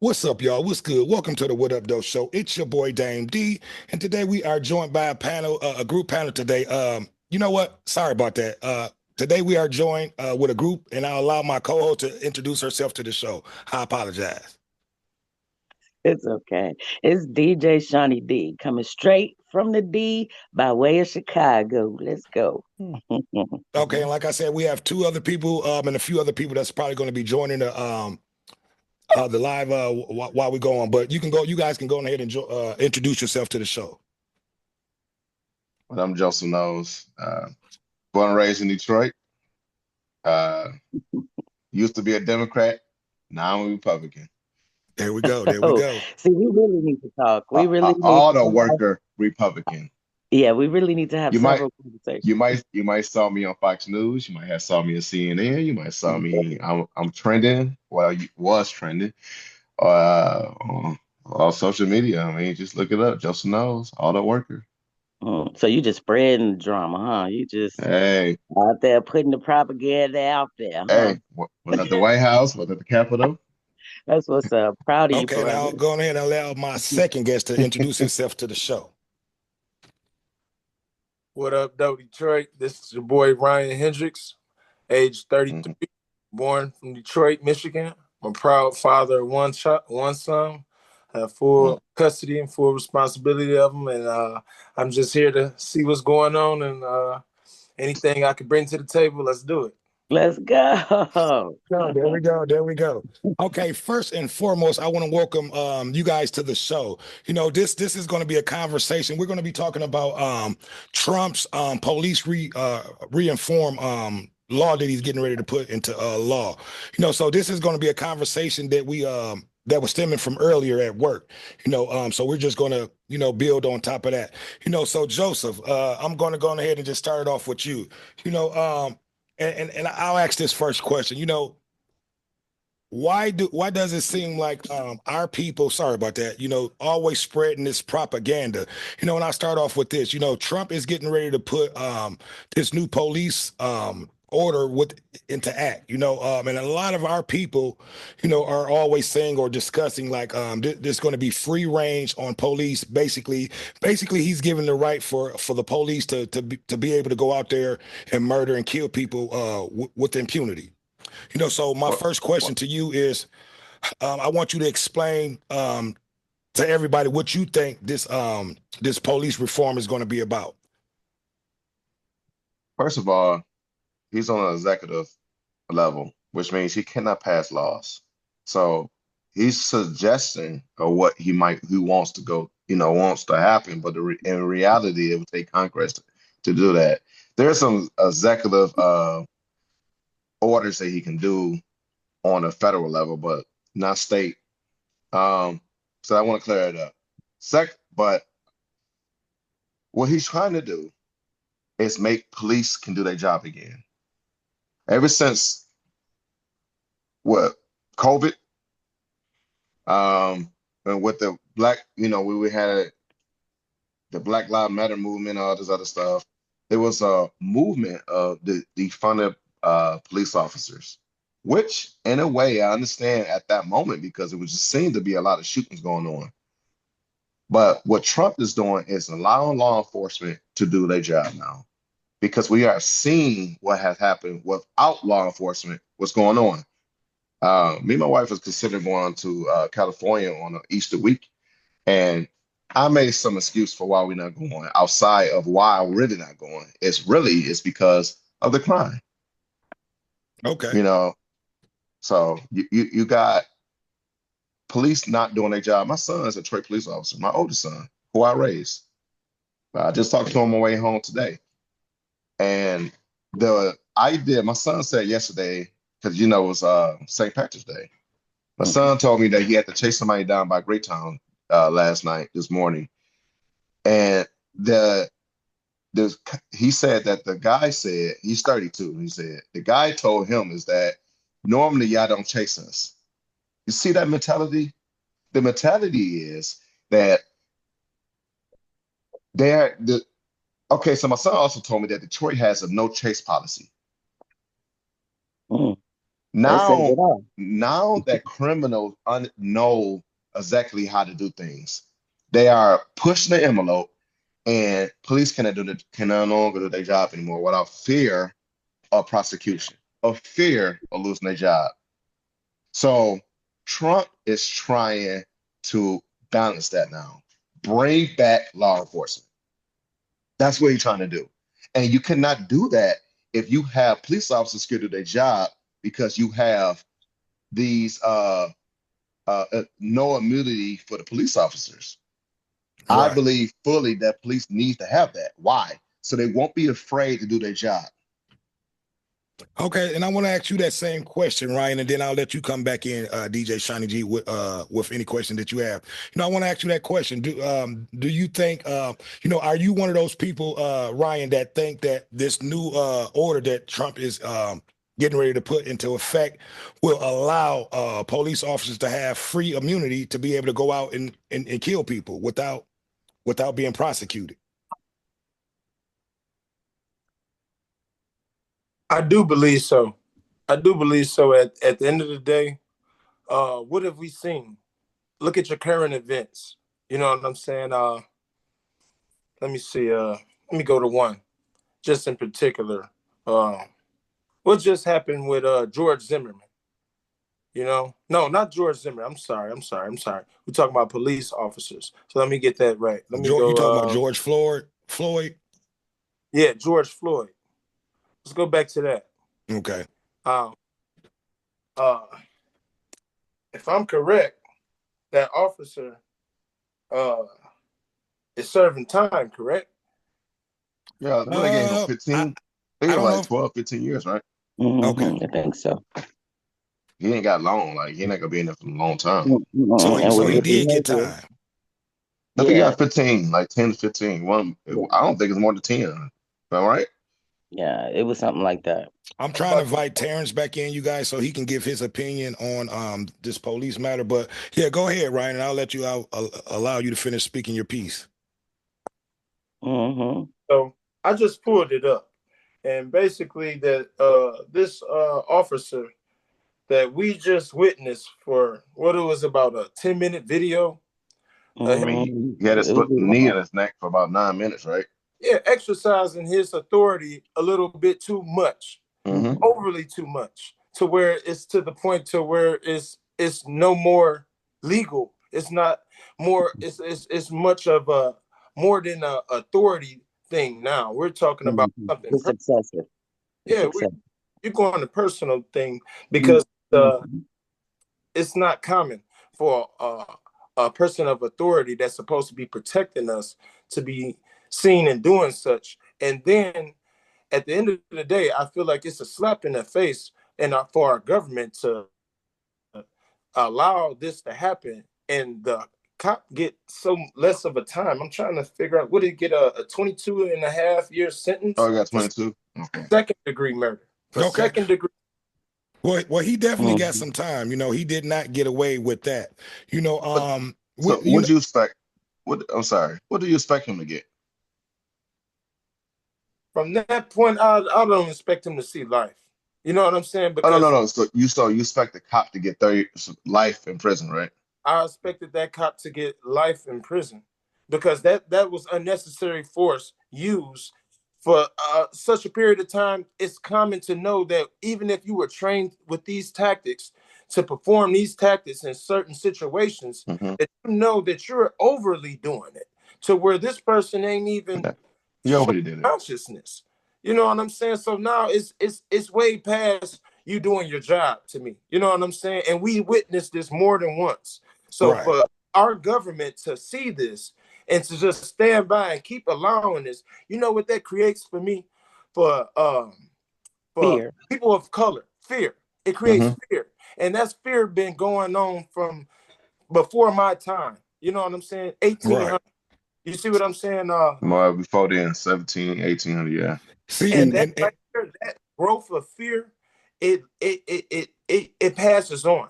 What's up, y'all? What's good? Welcome to the What Up Doe Show. It's your boy Dame D, and today we are joined by a panel, a group panel today. You know what? Sorry about that. Today we are joined with a group, and I'll allow my co-host to introduce herself to the show. I apologize. It's okay. It's DJ Shawnee D coming straight from the D by way of Chicago. Let's go. Okay, and like I said, we have two other people, and a few other people that's probably going to be joining the live while we go on. But you guys can go ahead and introduce yourself to the show. But I'm Joseph Knowles, born and raised in Detroit. Uh, used to be a Democrat, now I'm a Republican. There we go. There we Oh, go. see, we really need to talk. We really need Auto to have, worker Republican. yeah, we really need to have You might, several conversations. you might saw me on Fox News. You might have saw me on CNN. You might saw Mhm. me. I'm trending. Well, you was trending. On social media. I mean, just look it up. Joseph Knowles, auto worker. So you just spreading drama, huh? You just Hey, out there putting the propaganda out there, huh? hey. Was at the White House? Was at the Capitol? That's what's up. Proud of you, Okay, now brother. I'll go ahead and allow my second guest to introduce himself to the show. What up, though, Detroit? This is your boy Ryan Hendricks, age Mhm. 33, born from Detroit, Michigan. I'm a proud father of one son. I have full custody and full responsibility of him, and I'm just here to see what's going on and anything I can bring to the table. Let's do it. Let's go. Oh, there we go. There we go. Okay, first and foremost, I want to welcome you guys to the show. This is going to be a conversation. We're going to be talking about Trump's police reform law that he's getting ready to put into law. So this is going to be a conversation that was stemming from earlier at work. So we're just going to build on top of that. So Joseph, I'm going to go ahead and just start it off with you. You know, and I'll ask this first question. Why does it seem like our people, sorry about that, always spreading this propaganda? And I start off with this. Trump is getting ready to put this new police order into act. And a lot of our people, are always saying or discussing like there's going to be free range on police. Basically, he's giving the right for the police to be able to go out there and murder and kill people with impunity. So my What, first what, question to you is, I want you to explain to everybody what you think this police reform is going to be about. First of all, he's on an executive level, which means he cannot pass laws. So he's suggesting what he wants to go, wants to happen. But in reality, it would take Congress to do that. There's some executive orders that he can do on a federal level, but not state. Um, so I want to clear it up. But what he's trying to do is make police can do their job again. Ever since what COVID, and with the black, we had the Black Lives Matter movement, all this other stuff. There was a movement of the defunded police officers, which in a way I understand at that moment because it was just seemed to be a lot of shootings going on. But what Trump is doing is allowing law enforcement to do their job now because we are seeing what has happened without law enforcement, what's going on. Me and my wife was considering going to California on a Easter week, and I made some excuse for why we're not going outside of why I'm really not going. It's because of the crime, Okay. you know. So you got police not doing their job. My son is a Detroit police officer, my oldest son, who I raised. I just talked to him on my way home today, and my son said yesterday because it was St. Patrick's Day. My son told me that he had to chase somebody down by Greytown last night, this morning, and the the he said that the guy said he's 32. He said the guy told him is that normally y'all don't chase us. You see that mentality? The mentality is that they're the okay. So my son also told me that Detroit has a no chase policy. Mm. They said Now, it all. now that criminals know exactly how to do things, they are pushing the envelope, and police can no longer do their job anymore without fear of prosecution, of fear of losing their job. So Trump is trying to balance that now, bring back law enforcement. That's what he's trying to do. And you cannot do that if you have police officers scared of their job because you have these no immunity for the police officers. I Right. believe fully that police need to have that. Why? So they won't be afraid to do their job. Okay, and I want to ask you that same question, Ryan, and then I'll let you come back in, DJ Shiny G, with any question that you have. I want to ask you that question. Do you think are you one of those people, Ryan, that think that this new order that Trump is getting ready to put into effect will allow police officers to have free immunity to be able to go out and kill people without being prosecuted? I do believe so. I do believe so. At the end of the day, what have we seen? Look at your current events. You know what I'm saying? Let me see. Let me go to one, just in particular. What just happened with George Zimmerman? No, not George Zimmerman. I'm sorry. We're talking about police officers. So let me get that right. Let me You talking about go. George Floyd? Yeah, George Floyd. Let's go back to that. Okay. Um, uh, if I'm correct, that officer is serving time, correct? Yeah, then they gave him I, 15. They I gave him don't know. like 12, 15 years, right? Okay. I think so. He ain't got long. Like he ain't gonna be in there for a long time. So And he with the did get behavior, time. I think he yeah, got 15, like 10 to 15. One, I don't think it's more than 10. All right. yeah, it was something like that. I'm trying to invite Terrence back in, you guys, so he can give his opinion on this police matter. But yeah, go ahead, Ryan, and I'll allow you to finish speaking your piece. Mm-hmm. So I just pulled it up, and basically that this officer that we just witnessed for what it was about a 10-minute video. I mean, he had It his was knee in long. his neck for about 9 minutes, right? Yeah, exercising his authority a little bit too much, Mm-hmm. overly too much, to where it's to the point to where it's no more legal. It's not more. It's much of a more than a authority thing now. We're talking about something. It's excessive. It's Yeah, excessive. you're going to personal thing because Mhm. it's not common for a person of authority that's supposed to be protecting us to be seen and doing such. And then at the end of the day, I feel like it's a slap in the face and for our government to allow this to happen and the cop get so less of a time. I'm trying to figure out, would he get a 22.5-year sentence Oh, he got for 22. Okay. second degree murder? For Okay. second degree. Well, he definitely got some time. He did not get away with that. So what do you expect? I'm sorry. What do you expect him to get? From that point, I don't expect him to see life. You know what I'm saying? Oh, no, Because no, no. So you expect the cop to get 30 life in prison, right? I expected that cop to get life in prison because that was unnecessary force used for such a period of time. It's common to know that even if you were trained with these tactics to perform these tactics in certain situations, Mm-hmm. that you know that you're overly doing it to where this person ain't even He already did it. consciousness. You know what I'm saying? So now it's way past you doing your job to me. You know what I'm saying? And we witnessed this more than once. So Right. for our government to see this and to just stand by and keep allowing this, you know what that creates for me? For Fear. people of color, fear. It creates Mm-hmm. fear. And that's fear been going on from before my time. You know what I'm saying? 1800. Right. You see what I'm saying? More before then, 17, 1800, yeah. See, And that and right there, that growth of fear, it passes on.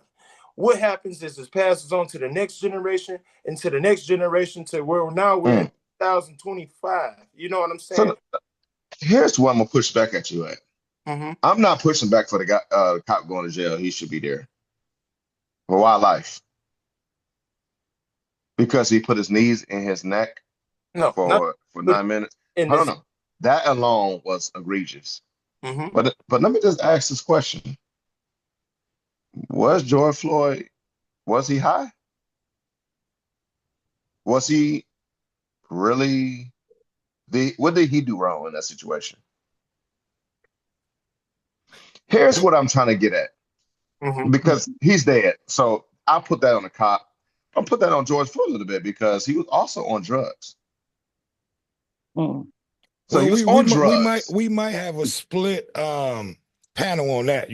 What happens is it passes on to the next generation and to the next generation to where now we're in 2025. You know what I'm saying? So here's what I'm gonna push back at you at. Mm-hmm. I'm not pushing back for the guy, cop going to jail. He should be there for wildlife because he put his knees in his neck No, not for put 9 minutes. in Hold on, this. no. That alone was egregious. Mm-hmm. But let me just ask this question: Was George Floyd, was he high? Was he really the what did he do wrong in that situation? Here's what I'm trying to get at Mm-hmm. because he's dead. So I'll put that on the cop. I'll put that on George Floyd a little bit because he was also on drugs. Mm. So Well, he was on drugs. we might have a split panel on that,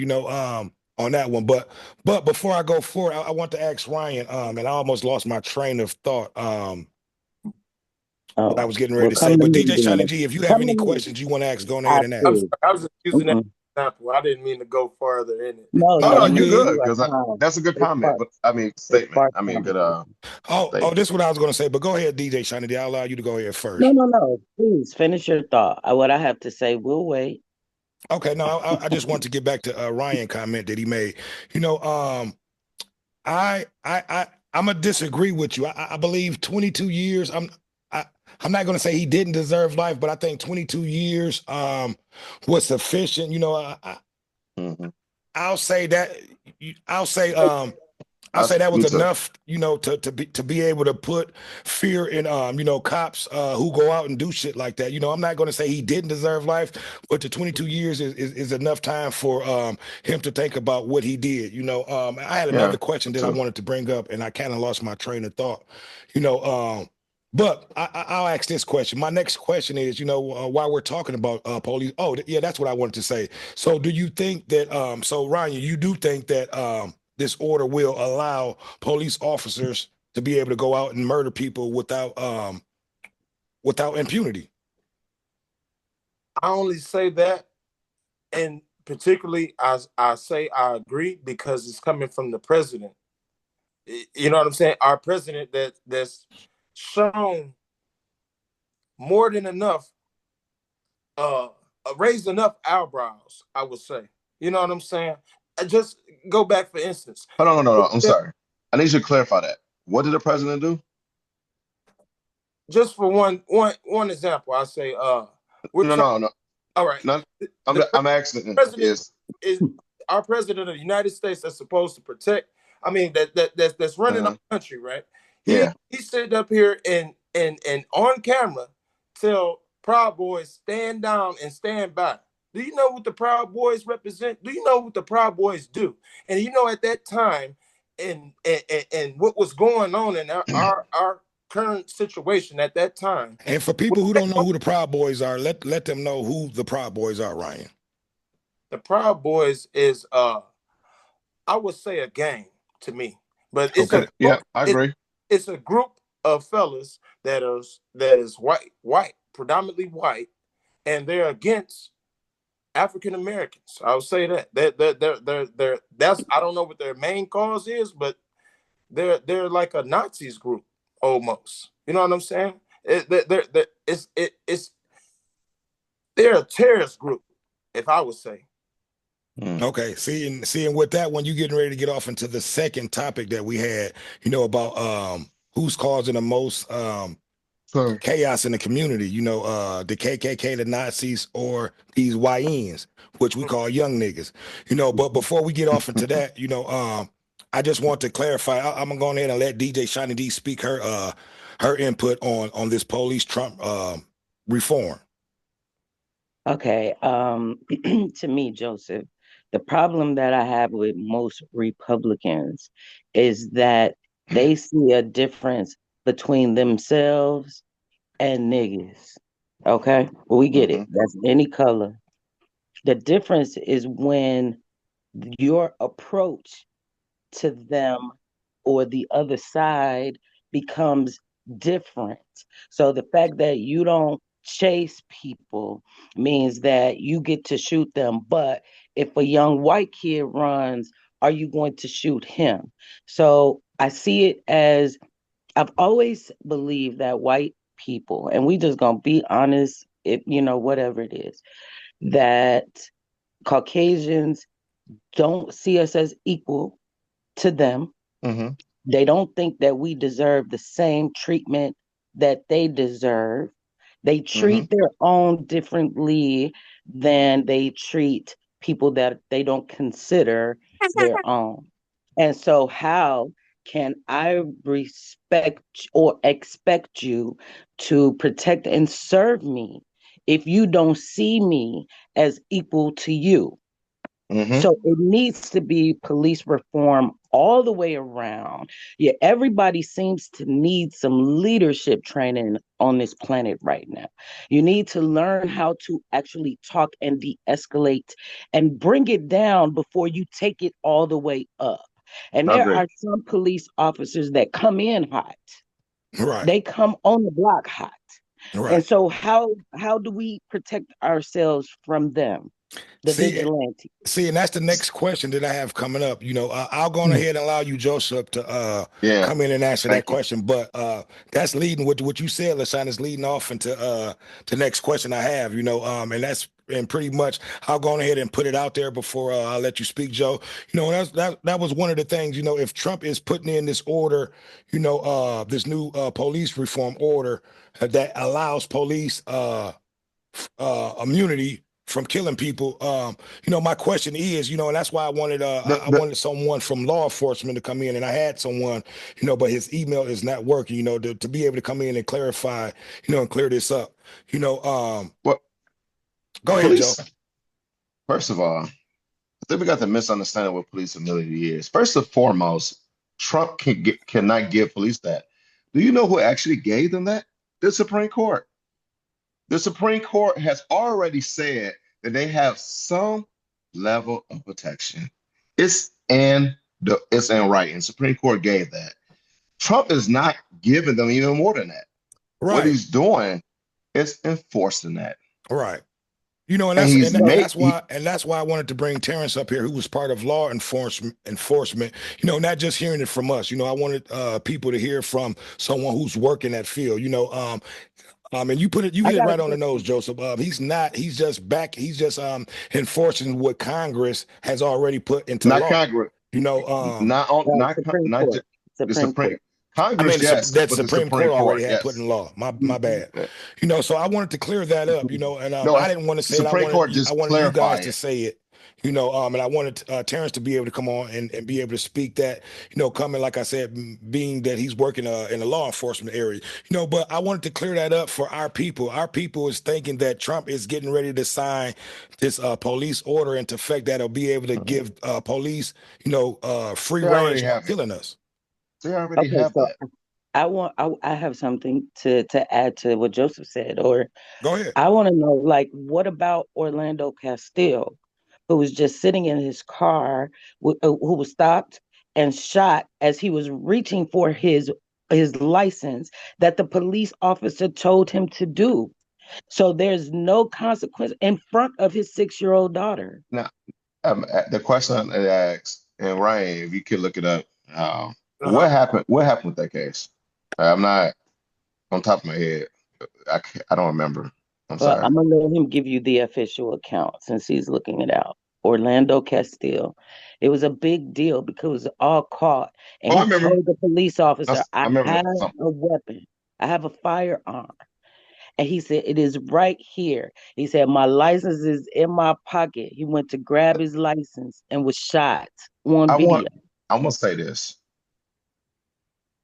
on that one. But before I go forward, I want to ask Ryan, and I almost lost my train of thought. What I Oh, was getting ready well, to say. come to But me DJ Shiny then. G, if you have Come any to me. questions you want to ask, go I ahead and ask. I'm do. sorry. I was just using that Mm-mm. example. I didn't mean to go farther in it. No, No, No, no, no, you no. you're good. good You are because fine. that's a good It comment. sparked. But I mean, It statement. sparked I mean, good conversation. Oh, statement. this is what I was going to say. But go ahead, DJ Shiny D. I'll allow you to go ahead No, first. no, no. Please finish your thought. What I have to say, we'll wait. Okay, no, I just want to get back to Ryan comment that he made. You know, I'm gonna disagree with you. I believe 22 years. I, I'm not gonna say he didn't deserve life, but I think 22 years was sufficient. Mhm. I'll say that. I'll say I'll say that was Me too. enough, to be able to put fear in cops who go out and do shit like that. I'm not going to say he didn't deserve life, but the 22 years is enough time for him to think about what he did. I had Yeah, another question me that I too. wanted to bring up, and I kind of lost my train of thought. You know, but I'll ask this question. My next question is, while we're talking about police. Oh, yeah, that's what I wanted to say. So, do you think that? So, Ryan, you do think that this order will allow police officers to be able to go out and murder people without impunity? I only say that, and particularly, I say I agree because it's coming from the president. You know what I'm saying? Our president that's shown more than enough, uh, raised enough eyebrows. I would say. You know what I'm saying? Just go back, for instance. Hold on, no. I'm sorry. I need you to clarify that. What did the president do? Just for one example, I say, we're No, talking. no, no, All right, no. the I'm asking president is is our president of the United States that's supposed to protect. I mean, that's running our uh, country, right? He yeah. he sit up here and on camera tell Proud Boys stand down and stand by. Do you know what the Proud Boys represent? Do you know what the Proud Boys do? And at that time, and what was going on in our current situation at that time. And for people who don't know who the Proud Boys are, let them know who the Proud Boys are, Ryan. The Proud Boys is I would say a gang to me, but it's a Okay. Yeah, I it, agree. it's a group of fellas that is white, predominantly white, and they're against African Americans. I would say that they're that's I don't know what their main cause is, but they're like a Nazis group almost. You know what I'm saying? It's they're a terrorist group, if I would say. Mm. Okay, seeing with that one, you getting ready to get off into the second topic that we had, about who's causing the most Sorry. chaos in the community, the KKK, the Nazis, or these YNs, which we call young niggas, but before we get off into that, I just want to clarify. I'm gonna go ahead and let DJ Shiny D speak her input on this police Trump reform. Okay. To me, Joseph, the problem that I have with most Republicans is that they see a difference between themselves and niggas. Okay? Well, we get it. Hmm. That's any color. The difference is when your approach to them or the other side becomes different. So the fact that you don't chase people means that you get to shoot them. But if a young white kid runs, are you going to shoot him? So I see it as I've always believed that white people, and we just gonna be honest, whatever it is, that Caucasians don't see us as equal to them. Hmm. They don't think that we deserve the same treatment that they deserve. They Hmm. treat their own differently than they treat people that they don't consider their own. And so, how can I respect or expect you to protect and serve me if you don't see me as equal to you? Hmm. So it needs to be police reform all the way around. Yeah, everybody seems to need some leadership training on this planet right now. You need to learn how to actually talk and de escalate and bring it down before you take it all the way up. And I there agree. are some police officers that come in hot, Right. they come on the block hot. And Right. so, how do we protect ourselves from them, the See, vigilante? See, and that's the next question that I have coming up. I'll go on ahead and allow you, Joseph, to Yeah. come in and answer that Thank you. question. But that's leading what you said, Lashawn, is leading off into the next question I have. And that's and pretty much I'll go on ahead and put it out there before I'll let you speak, Joe. That was one of the things. If Trump is putting in this order, this new police reform order that allows police immunity from killing people. My question is, and that's why I wanted I The, wanted someone from law enforcement to come in, and I had someone, but his email is not working, to be able to come in and clarify, and clear this up. You know, um, what Go ahead, Joe. police, first of all, I think we got the misunderstanding what police immunity is. First and foremost, Trump cannot give police that. Do you know who actually gave them that? The Supreme Court. The Supreme Court has already said that they have some level of protection. It's in writing. Supreme Court gave that. Trump is not giving them even more than that. What Right, he's doing is enforcing that. right. And And that's he's made he, that's why I wanted to bring Terrence up here, who was part of law enforcement. Not just hearing it from us. I wanted people to hear from someone who's working that field. And you I hit it got a right on the nose, question. Joseph. He's just back, he's just enforcing what Congress has already put into not law. Congress, You know, not on, not Supreme not Court. just the Supreme Supreme Court. I mean Congress, yes, that but the Supreme Supreme Court already Court, had put yes. in law. My Mhm. bad. So I wanted to clear that up, and No, I didn't want to the say it. Supreme Court I just wanted you guys clarify to it. say it. And I wanted Terrence to be able to come on and be able to speak that, coming, like I said, being that he's working in the law enforcement area, but I wanted to clear that up for our people. Our people is thinking that Trump is getting ready to sign this police order into effect that'll be able to give police, free They already range on have it. killing us. They already Okay, have so that. I have something to add to what Joseph said, or Go ahead. I want to know, like, what about Orlando Castile, who was just sitting in his car, who was stopped and shot as he was reaching for his license that the police officer told him to do. So there's no consequence in front of his 6-year-old daughter. Now, the question I asked, and Ryan, if you could look it up, Uh-huh. what happened? What happened with that case? I'm not on top of my head. I don't remember. I'm Well, sorry. I'm gonna let him give you the official account since he's looking it out. Orlando Castile. It was a big deal because it was all caught, and Oh, I he remember. told the police officer, I "I remember have something. a weapon. I have a firearm." And he said, "It is right here." He said, "My license is in my pocket." He went to grab his license and was shot on I want. video. I'm gonna say this.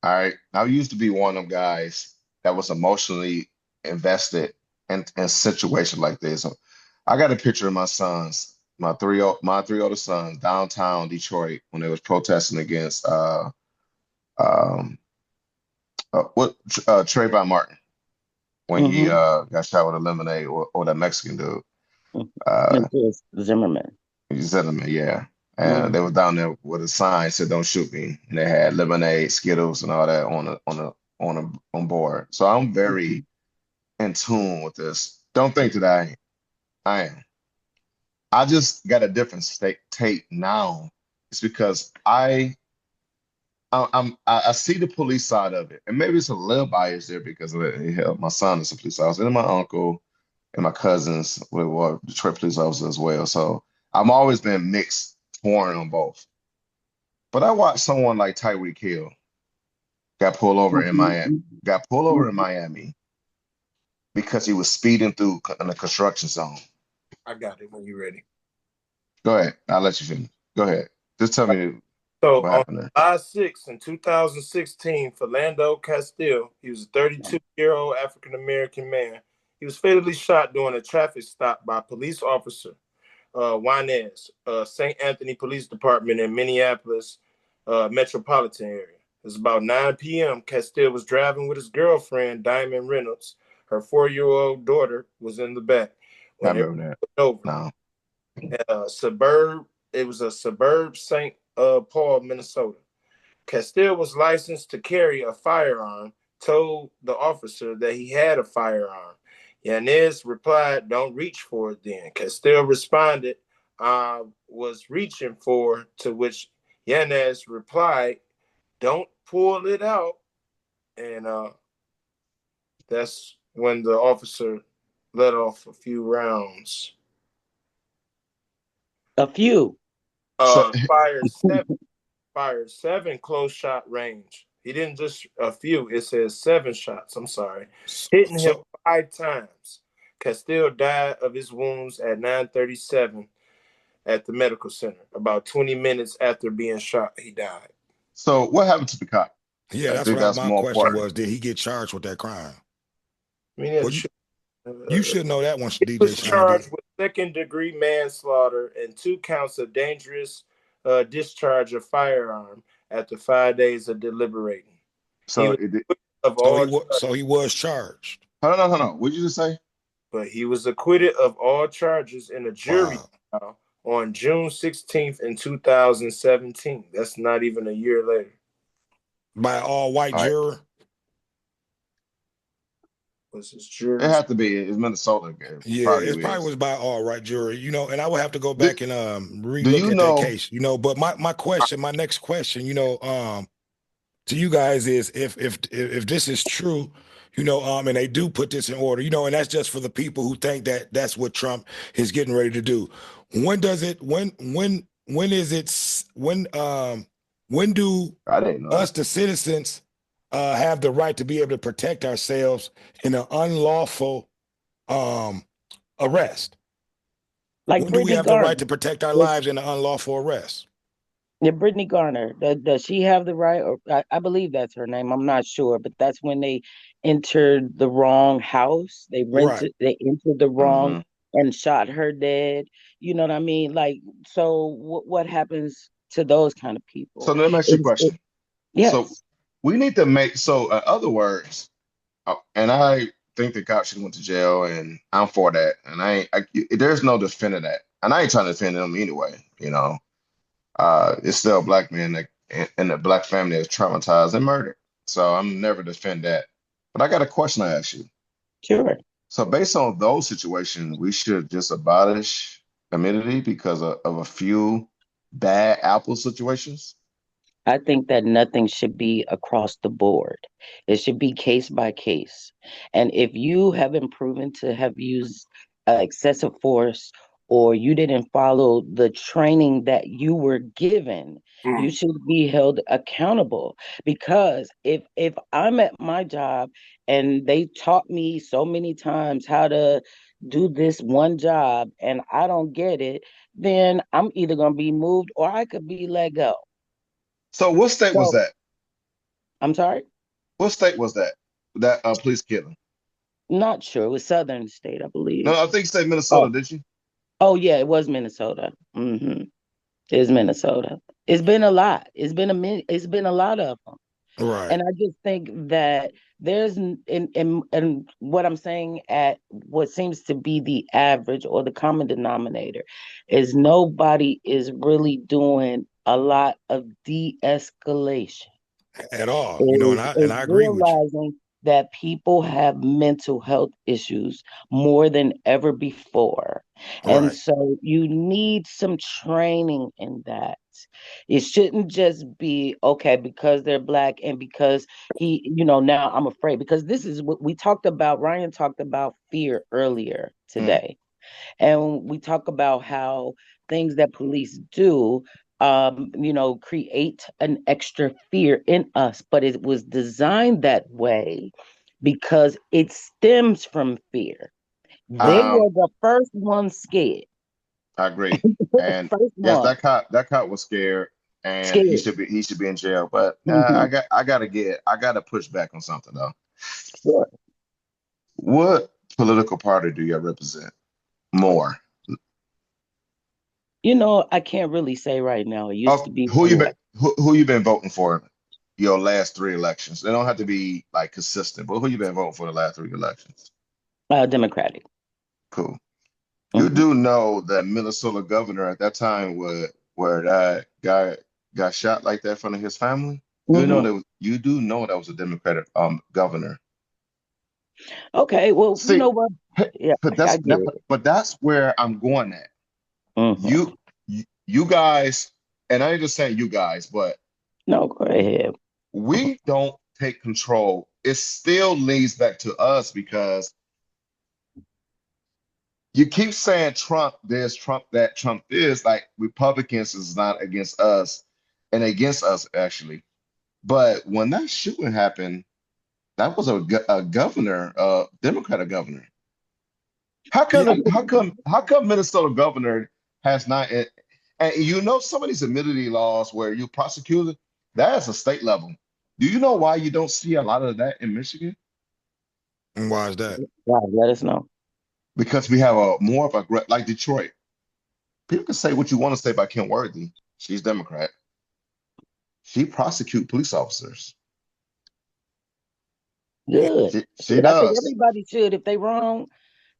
All right. I used to be one of them guys that was emotionally invested in situations like this. So I got a picture of my sons, my three older sons, downtown Detroit when they was protesting against um Trayvon Martin when he Mm-hmm. got shot with a lemonade or that Mexican dude. And Uh just Zimmerman. Zimmerman, yeah. And they Mm-hmm. was down there with a sign said "Don't shoot me," and they had lemonade, Skittles, and all that on board. So I'm very in tune with this. Don't think that I am. I just got a different state take now. It's because I see the police side of it, and maybe it's a little bias there because of it. Hell, my son is a police officer, and my uncle and my cousins were Detroit police officers as well. So I'm always been mixed, torn on both. But I watched someone like Tyreek Hill got pulled over in Miami, got pulled over in Miami because he was speeding through in a construction zone. I got it when you're ready. Go ahead. I'll let you finish. Go ahead. Just tell me So what on happened there. July 6th in 2016, Philando Castile, he was a 32-year-old African-American man. He was fatally shot during a traffic stop by police officer Juanez, St. Anthony Police Department in Minneapolis metropolitan area. It was about 9 p.m. Castile was driving with his girlfriend, Diamond Reynolds. Her 4-year-old daughter was in the back. I When remember that. over, No. it was a suburb St. Paul, Minnesota. Castile was licensed to carry a firearm, told the officer that he had a firearm. Yanez replied, "Don't reach for it then." Castile responded, "I was reaching for," to which Yanez replied, "Don't pull it out." And that's when the officer let off a few rounds. A few. So Fired seven close shot range. He didn't just a few, it says 7 shots. I'm sorry. Hitting him So 5 times. Castile died of his wounds at 9:37 at the medical center. About 20 minutes after being shot, he died. so what happened to the cop? yeah, I that's think what that's my more question important. was. Did he get charged with that crime? I mean, Well, you should know that one, he DJ was Shine. charged with second-degree manslaughter and 2 counts of dangerous discharge of firearm after 5 days of deliberating. So He it, of So all, he was charged. hold on, hold on. What did you just say? but he was acquitted of all charges in a jury Wow. trial on June 16th in 2017. That's not even a year later. By all white All right. juror. Was his It jury? had to be. It's Minnesota. It Yeah, it probably was by all right jury, and I would have to go Do, back and do relook you at that know? case, but my next question, to you guys is if this is true, and they do put this in order, and that's just for the people who think that that's what Trump is getting ready to do. When does it when is it when do I didn't know us that. the citizens have the right to be able to protect ourselves in an unlawful arrest? Like When do we Brittany have the right Garner. to protect our Does, lives in an unlawful arrest? yeah, Brittany Garner. Does she have the right? Or I believe that's her name. I'm not sure, but that's when they entered the wrong house. Right. They entered the wrong Hmm. and shot her dead. You know what I mean? Like, so what happens to those kind of So people? let me ask you a question. So Yes. we need to make so in other words, and I think the cop should have went to jail, and I'm for that. And there's no defending that, and I ain't trying to defend him anyway. It's still a black man that in a black family that's traumatized and murdered. So I'm never defend that. But I got a question I ask you. Sure. So based on those situations, we should just abolish immunity because of a few bad apple situations. I think that nothing should be across the board. It should be case by case. And if you have been proven to have used excessive force or you didn't follow the training that you were given, you Mm. should be held accountable. Because if I'm at my job and they taught me so many times how to do this one job and I don't get it, then I'm either going to be moved or I could be let go. So what state was So that? I'm sorry, What state was that? That police killing? not sure. It was Southern State, I No, believe. I think you said Minnesota, Oh, did you? oh yeah, it was Minnesota. It's Minnesota. It's been a lot. It's been a lot of them. Right. And I just think that there's in what I'm saying at what seems to be the average or the common denominator is nobody is really doing a lot of de-escalation. At all. And is I is agree with you. realizing that people have mental health issues more than ever before. And Right. so you need some training in that. It shouldn't just be okay because they're black and because now I'm afraid because this is what we talked about. Ryan talked about fear earlier Mm. today. And we talk about how things that police do, create an extra fear in us, but it was designed that way because it stems from fear. They Um, were the first ones scared. I agree. And First yes, one that cop was scared, and scared. he should be in jail. But Mhm. I gotta push back on something though. Sure. What political party do you represent more? I can't really say right now. It used to be more Who you been voting for your last three elections? They don't have to be like consistent, but who you been voting for the last three elections? Democratic. Cool. You Mhm. do know that Minnesota governor at that time where that guy got shot like that in front of his family? Mhm. You do know that was a Democratic governor. Okay, well, you See, know what? Yeah, but I get it. but that's where I'm going at. Mhm. You guys, and I ain't just saying you guys, but No, go ahead. we don't take control. It still leads back to us because you keep saying Trump this, Trump that, Trump this, like Republicans is not against us and against us actually. But when that shooting happened, that was a governor, Democratic governor. Yeah, How come Minnesota governor has not and you know some of these immunity laws where you prosecuted, that is a state level. Do you know why you don't see a lot of that in Michigan? and why is that? Right, let us know. Because we have a more of a like Detroit. People can say what you want to say about Kim Worthy. She's Democrat. She prosecute police officers. Good. She I think does. everybody should if they wrong.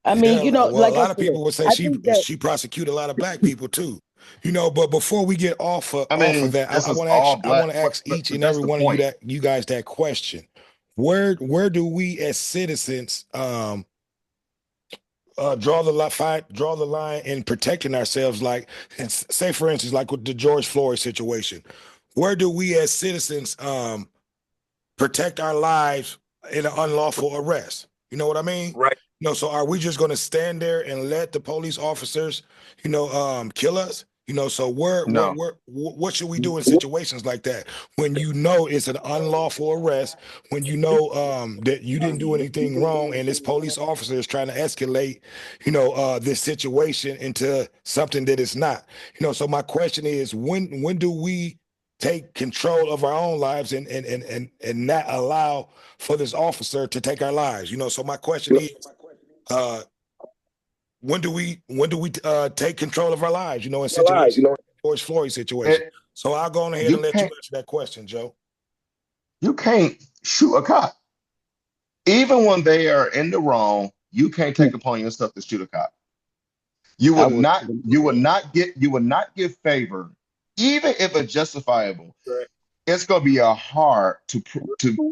I mean, Yeah, well, a like I lot of said, people would say I think that she prosecute a lot of black people too. But before we get I off of mean, that, this is all I black, want to ask each but and that's every the one of point. you guys that question. Where do we as citizens draw the line in protecting ourselves? Like, say for instance, like with the George Floyd situation, where do we as citizens protect our lives in an unlawful arrest? You know what I mean? Right. So are we just going to stand there and let the police officers, kill us? So No, what should we do in situations like that when it's an unlawful arrest, when that you didn't do anything wrong, and this police officer is trying to escalate, this situation into something that it's not. So my question is, when do we take control of our own lives and not allow for this officer to take our lives? So my question is, uh, when do we take control of our lives? In situations like the George Floyd situation. it, So I'll go on ahead you and let you can't answer that question, Joe. you can't shoot a cop. Even when they are in the wrong, you can't take upon yourself to shoot a cop. I would. You would not give favor, even if it's justifiable. Right. It's going to be a hard to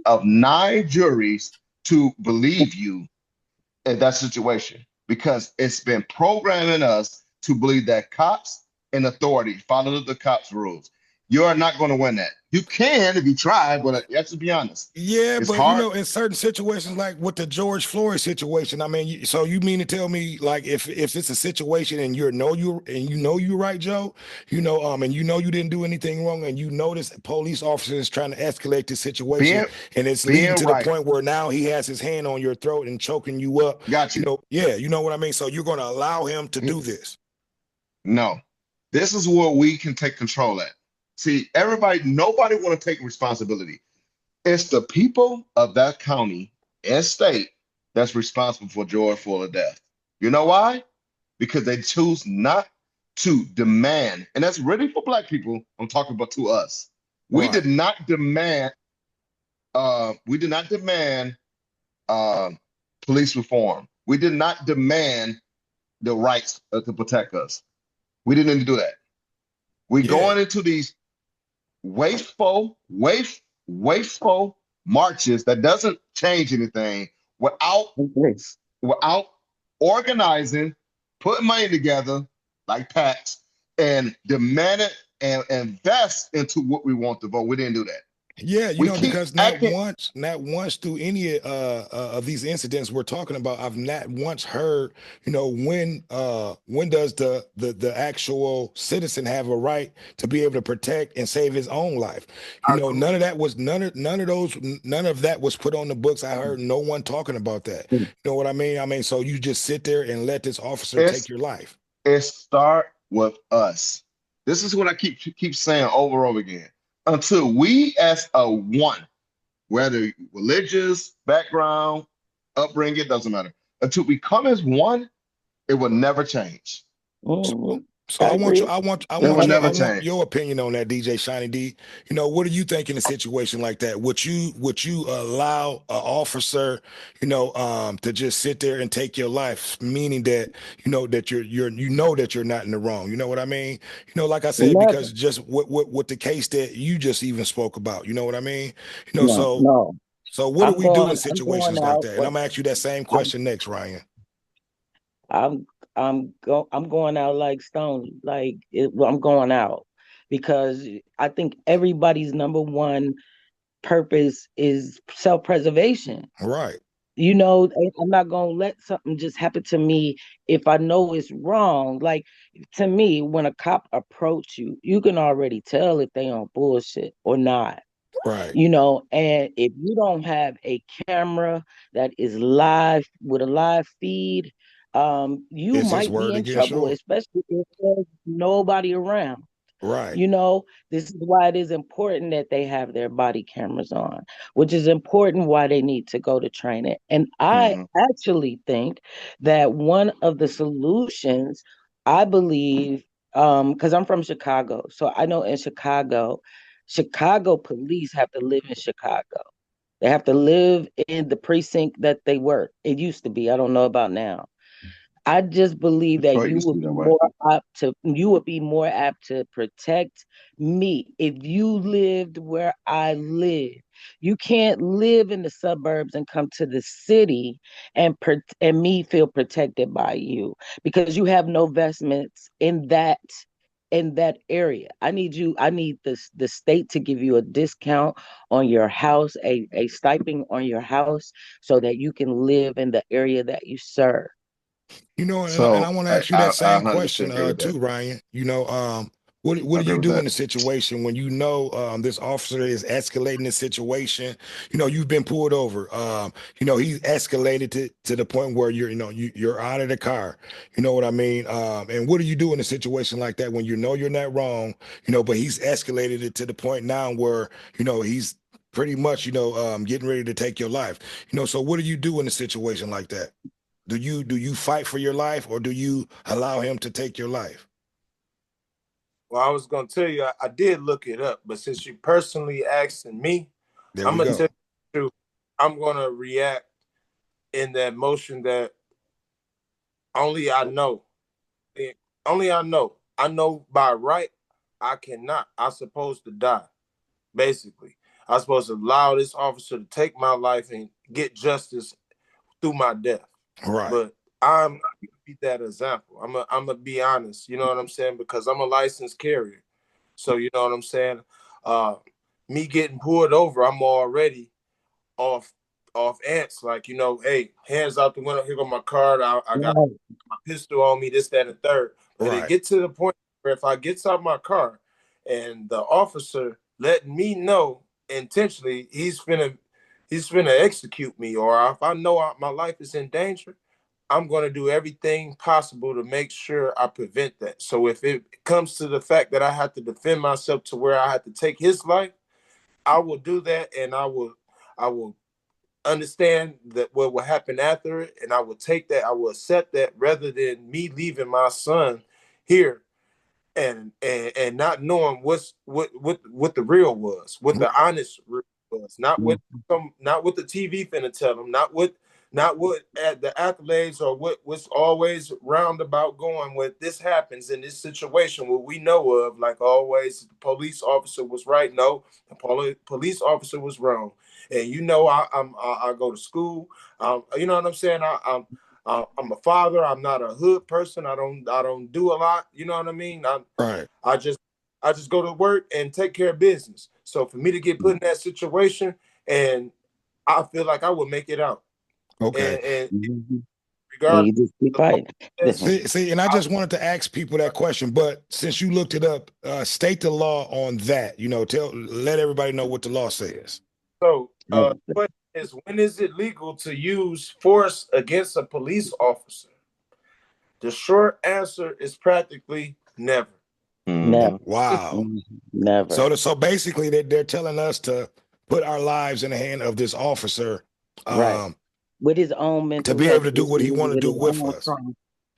of nine juries to believe you in that situation because it's been programming us to believe that cops and authority follow the cops' rules. You are not going to win that. You can if you try, but you have to be honest. Yeah, It's but hard. in certain situations, like with the George Floyd situation, I mean, so you mean to tell me, like, if it's a situation and you know you're right, Joe, and you didn't do anything wrong, and this police officer is trying to escalate the situation, Being and it's leading being to the right. point where now he has his hand on your throat and choking you up. Got you. Yeah, you know what I mean. So you're going to allow him to do this? No, this is where we can take control at. See, nobody want to take responsibility. It's the people of that county and state that's responsible for George Floyd's death. You know why? Because they choose not to demand, and that's really for black people. I'm talking about to us. We Right. did not demand. We did not demand uh, police reform. We did not demand the rights to protect us. We didn't do that. We're Yeah. going into these wasteful marches that doesn't change anything without without organizing, putting money together like PACs, and demand it and invest into what we want to vote. We didn't do that. Yeah, We keep because acting. not once through any of these incidents we're talking about, I've not once heard, when does the actual citizen have a right to be able to protect and save his own life? I agree. None of that was put on the books. I heard no one talking about that. You know what I mean? I mean, so you just sit there and let this officer take It's your life. it start with us. This is what I keep saying over and over again. Until we as a one, whether religious background, upbringing, doesn't matter. Until we come as one, it will never change. Mhm. So I agree. It will I never want change. your opinion on that, DJ Shiny D. What do you think in a situation like that? Would you allow an officer, to just sit there and take your life, meaning that that that you're not in the wrong. You know what I mean? Like I said, Never. because just with the case that you just even spoke about, you know what I mean? No, So no. what do we do in I'm going situations like out. that? And I'm gonna ask you that same I'm question next, Ryan. I'm going out like Stone. I'm going out because I think everybody's number one purpose is self-preservation. Right, I'm not gonna let something just happen to me if I know it's wrong. Like, to me, when a cop approach you, you can already tell if they on bullshit or not. right. And if you don't have a camera that is live with a live feed, you Is his might be word in against trouble, yours? especially if there's nobody around. Right. This is why it is important that they have their body cameras on, which is important why they need to go to training. And I Mhm. actually think that one of the solutions, I believe, because I'm from Chicago, so I know in Chicago police have to live in Chicago. They have to live in the precinct that they work. It used to be, I don't know about now. I just believe that Detroit used to be that way. you would be more apt to protect me if you lived where I live. You can't live in the suburbs and come to the city and me feel protected by you because you have no investments in that area. I need the state to give you a discount on your house, a stipend on your house so that you can live in the area that you serve. And I So want to I, ask you I, that I same 100% question agree with that. too, Ryan. What I do agree you with do that. in a situation when this officer is escalating the situation? You've been pulled over. He's escalated to the point where you're out of the car. You know what I mean? And what do you do in a situation like that when you're not wrong, but he's escalated it to the point now where, he's pretty much, getting ready to take your life. So what do you do in a situation like that? Do you fight for your life or do you allow him to take your life? Well, I was gonna tell you, I did look it up, but since you personally asking me, There I'm we gonna tell go. you the truth. I'm gonna react in that motion that only I know. Only I know. I know by right, I cannot. I'm supposed to die. Basically, I'm supposed to allow this officer to take my life and get justice through my death. Right. But I'm not gonna be that example. I'm gonna be honest. You know what I'm saying? Because I'm a licensed carrier. So you know what I'm saying. Uh, Me getting pulled over, I'm already off ants. Like hey, hands out the window. Here go my card. I got Right. my pistol on me. This, that, and the third. But it Right. get to the point where if I gets out my car and the officer letting me know intentionally he's finna execute me, or if I know my life is in danger, I'm going to do everything possible to make sure I prevent that. So if it comes to the fact that I have to defend myself to where I have to take his life, I will do that, and I will understand that what will happen after it, and I will take that, I will accept that, rather than me leaving my son here and not knowing what the real was, what the Right. honest real was, not what the TV finna tell them, not what the accolades or what's always roundabout going with this happens in this situation, what we know of, like always the police officer was right. No, the police officer was wrong. And I go to school. You know what I'm saying? I'm a father. I'm not a hood person. I don't do a lot. You know what I mean? Right. I just I just go to work and take care of business. So for me to get put in that situation, and I feel like I would make it out. Okay. And And regardless you just keep of the law, fighting. See, and I just wanted to ask people that question, but since you looked it up, state the law on that. Let everybody know what the law says. so the question is, when is it legal to use force against a police officer? The short answer is practically never. Never. Wow. Never. So basically, they're telling us to put our lives in the hand of this officer, Right. With his own mental to be health able to do what he issues, want to with do his with own us. trauma.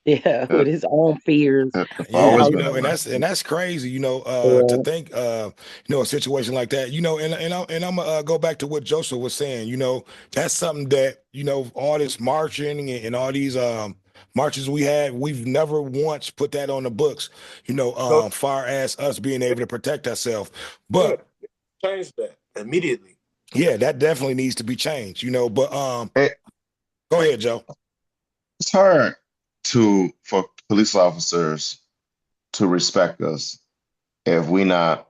Yeah, with his own fears. Yeah, Always All been of that and way. that's crazy, Yeah. to think, a situation like that, and I'm gonna go back to what Joseph was saying. That's something that all this marching and all these marches we've never once put that on the books. So Far as us being able to protect ourselves, but change that immediately. yeah, that definitely needs to be changed. But It, go ahead, Joe. it's hard for police officers to respect us if we not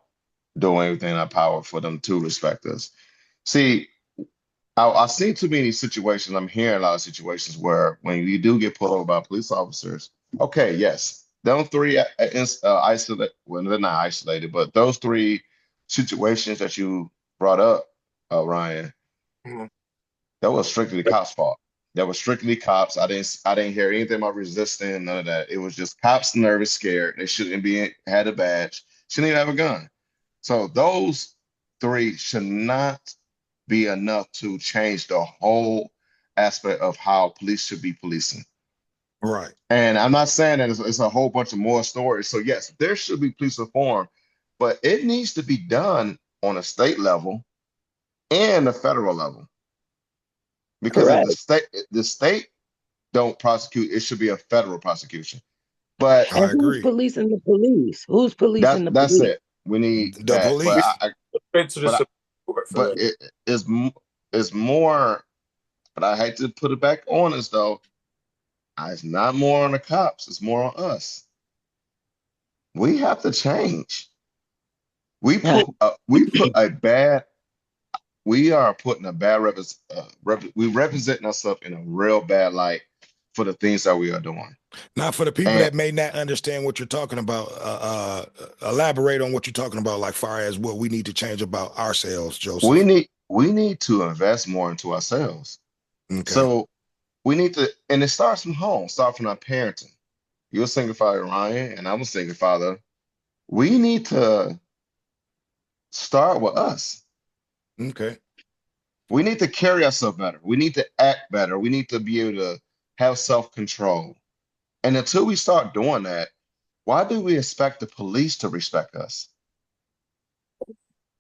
doing everything in our power for them to respect us. See, I see too many situations. I'm hearing a lot of situations where when you do get pulled over by police officers, okay, yes, those three isolate. Well, they're not isolated, but those three situations that you brought up, Ryan, Mhm. that was strictly the cops' fault. That was strictly cops. I didn't hear anything about resisting, none of that. It was just cops nervous, scared. They shouldn't be had a badge. Shouldn't even have a gun. So those three should not be enough to change the whole aspect of how police should be policing. Right. And I'm not saying that it's a whole bunch of more stories. So yes, there should be police reform, but it needs to be done on a state level and a federal level. Because if Correct. the state don't prosecute, it should be a federal prosecution. But I And who's agree. policing the police? Who's policing the that's police? it. We need The that. But police. Straight to the but I, Supreme Court for but that. it is it's more. But I hate to put it back on us though. It's not more on the cops. It's more on us. We have to change. Yeah. We put a bad. We are putting a bad we representing ourselves in a real bad light for the things that we are doing. Now, for the people And that may not understand what you're talking about, elaborate on what you're talking about, like far as what we need to change about ourselves, we Joseph. need we need to invest more into ourselves. Okay. So we need to, and it starts from home, start from our parenting. You're a single father, Ryan, and I'm a single father. We need to start with us. Okay. We need to carry ourselves better. We need to act better. We need to be able to have self-control. And until we start doing that, why do we expect the police to respect us?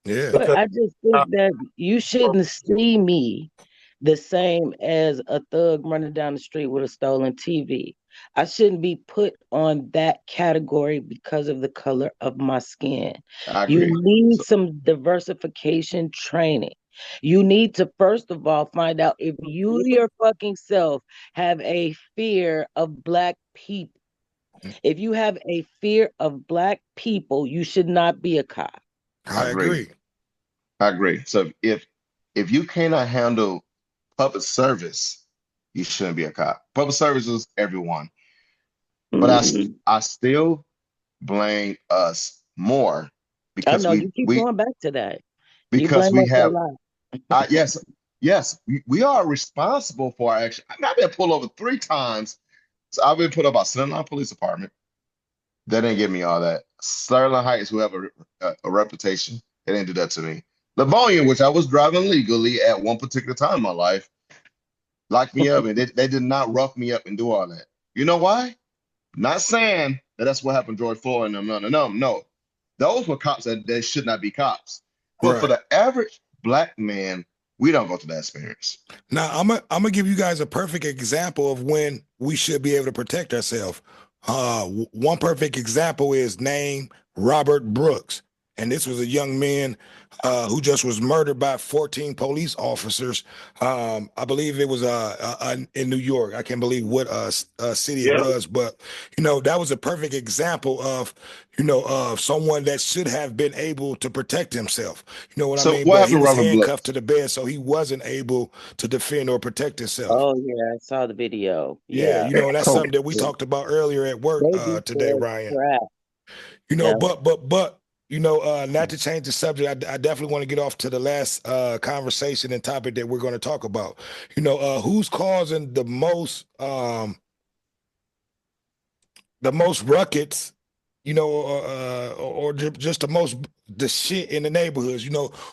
Yeah. But Because I just think that you shouldn't see me the same as a thug running down the street with a stolen TV. I shouldn't be put on that category because of the color of my skin. I You agree. need So some diversification training. You need to, first of all, find out if you your fucking self have a fear of Black people. If you have a fear of Black people, you should not be a cop. I I agree. agree. I agree. So if you cannot handle public service, you shouldn't be a cop. Public service is everyone. But Mm. I still blame us more I because know we you keep we going back to that. You because blame we us a have lot. yes, we are responsible for our action. I've been pulled over 3 times. So I've been put up by Sterling Police Department. They didn't give me all that. Sterling Heights, who have a reputation, they didn't do that to me. Livonia, which I was driving legally at one particular time in my life, locked me up, and they did not rough me up and do all that. You know why? Not saying that that's what happened to George Floyd and them. No. Those were cops that they should not be cops. But for Right. the average Black man, we don't go through that experience. Now, I'm gonna give you guys a perfect example of when we should be able to protect ourselves. One perfect example is name Robert Brooks. and this was a young man who just was murdered by 14 police officers. I believe it was in New York. I can't believe what city it Yeah. was, but that was a perfect example of of someone that should have been able to protect himself. You know what I So mean? what But he happened to was Robert handcuffed Bliss? to the bed, so he wasn't able to defend or protect himself. Oh yeah, I saw the video. Yeah, Yeah. and that's So something that we talked about earlier at work They be today, so Ryan. trapped. Yeah. But not to change the subject, I definitely want to get off to the last conversation and topic that we're going to talk about. Who's causing the most ruckus, just the shit in the neighborhoods.